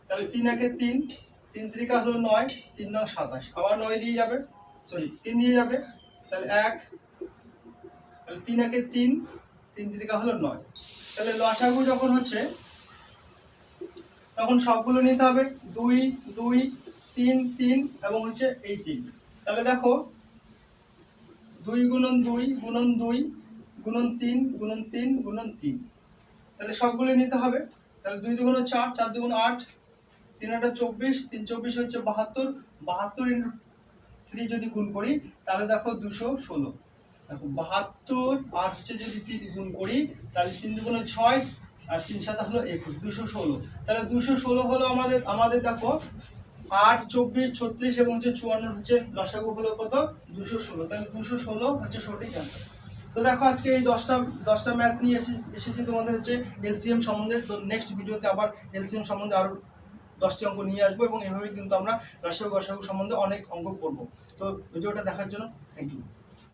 তাহলে 3 একে 3, 3 তিরিকা হলো 9, 3 9 27। আবার 9 দিয়ে যাবে, সরি 3 দিয়ে যাবে, তাহলে 1, তাহলে 3 একে 3, 3 তিরিকা হলো 9। তাহলে লসাগু যখন হচ্ছে তখন সবগুলো নিতে হবে, 2 2 3 3 এবং হচ্ছে এই 3। তাহলে দেখো 2 গুণন 2 গুণন 2 গুণন 3 গুণন 3 গুণন 3, তাহলে সবগুলো নিতে হবে। তাহলে 2 দুগুণ 4, 4 দুগুণ 8, 3 আটা 24, 3 24 হচ্ছে 72, 72 × 3 যদি গুণ করি তাহলে দেখো 216। দেখো 72 আর হচ্ছে যদি 3 গুণ করি তাহলে 3 দুগুণ 6 আর 3 7 হলো 21, 216। তাহলে 216 হলো আমাদের দেখো 8, 24, 36 এবং হচ্ছে 54 হচ্ছে লসাগু হলো কত, 216। তাহলে 216 হচ্ছে সঠিক অ্যান্সার। তো দেখো আজকে এই 10টা ম্যাথ নিয়ে এসেছি তোমাদের হচ্ছে এলসিএম সম্বন্ধে। তো নেক্সট ভিডিওতে আবার এলসিএম সম্বন্ধে আরো 10টি অঙ্ক নিয়ে আসবো এবং এভাবে কিন্তু আমরা লসাগু গসাগু সম্বন্ধে অনেক অঙ্ক করব। তো ভিডিওটা দেখার জন্য থ্যাংক ইউ।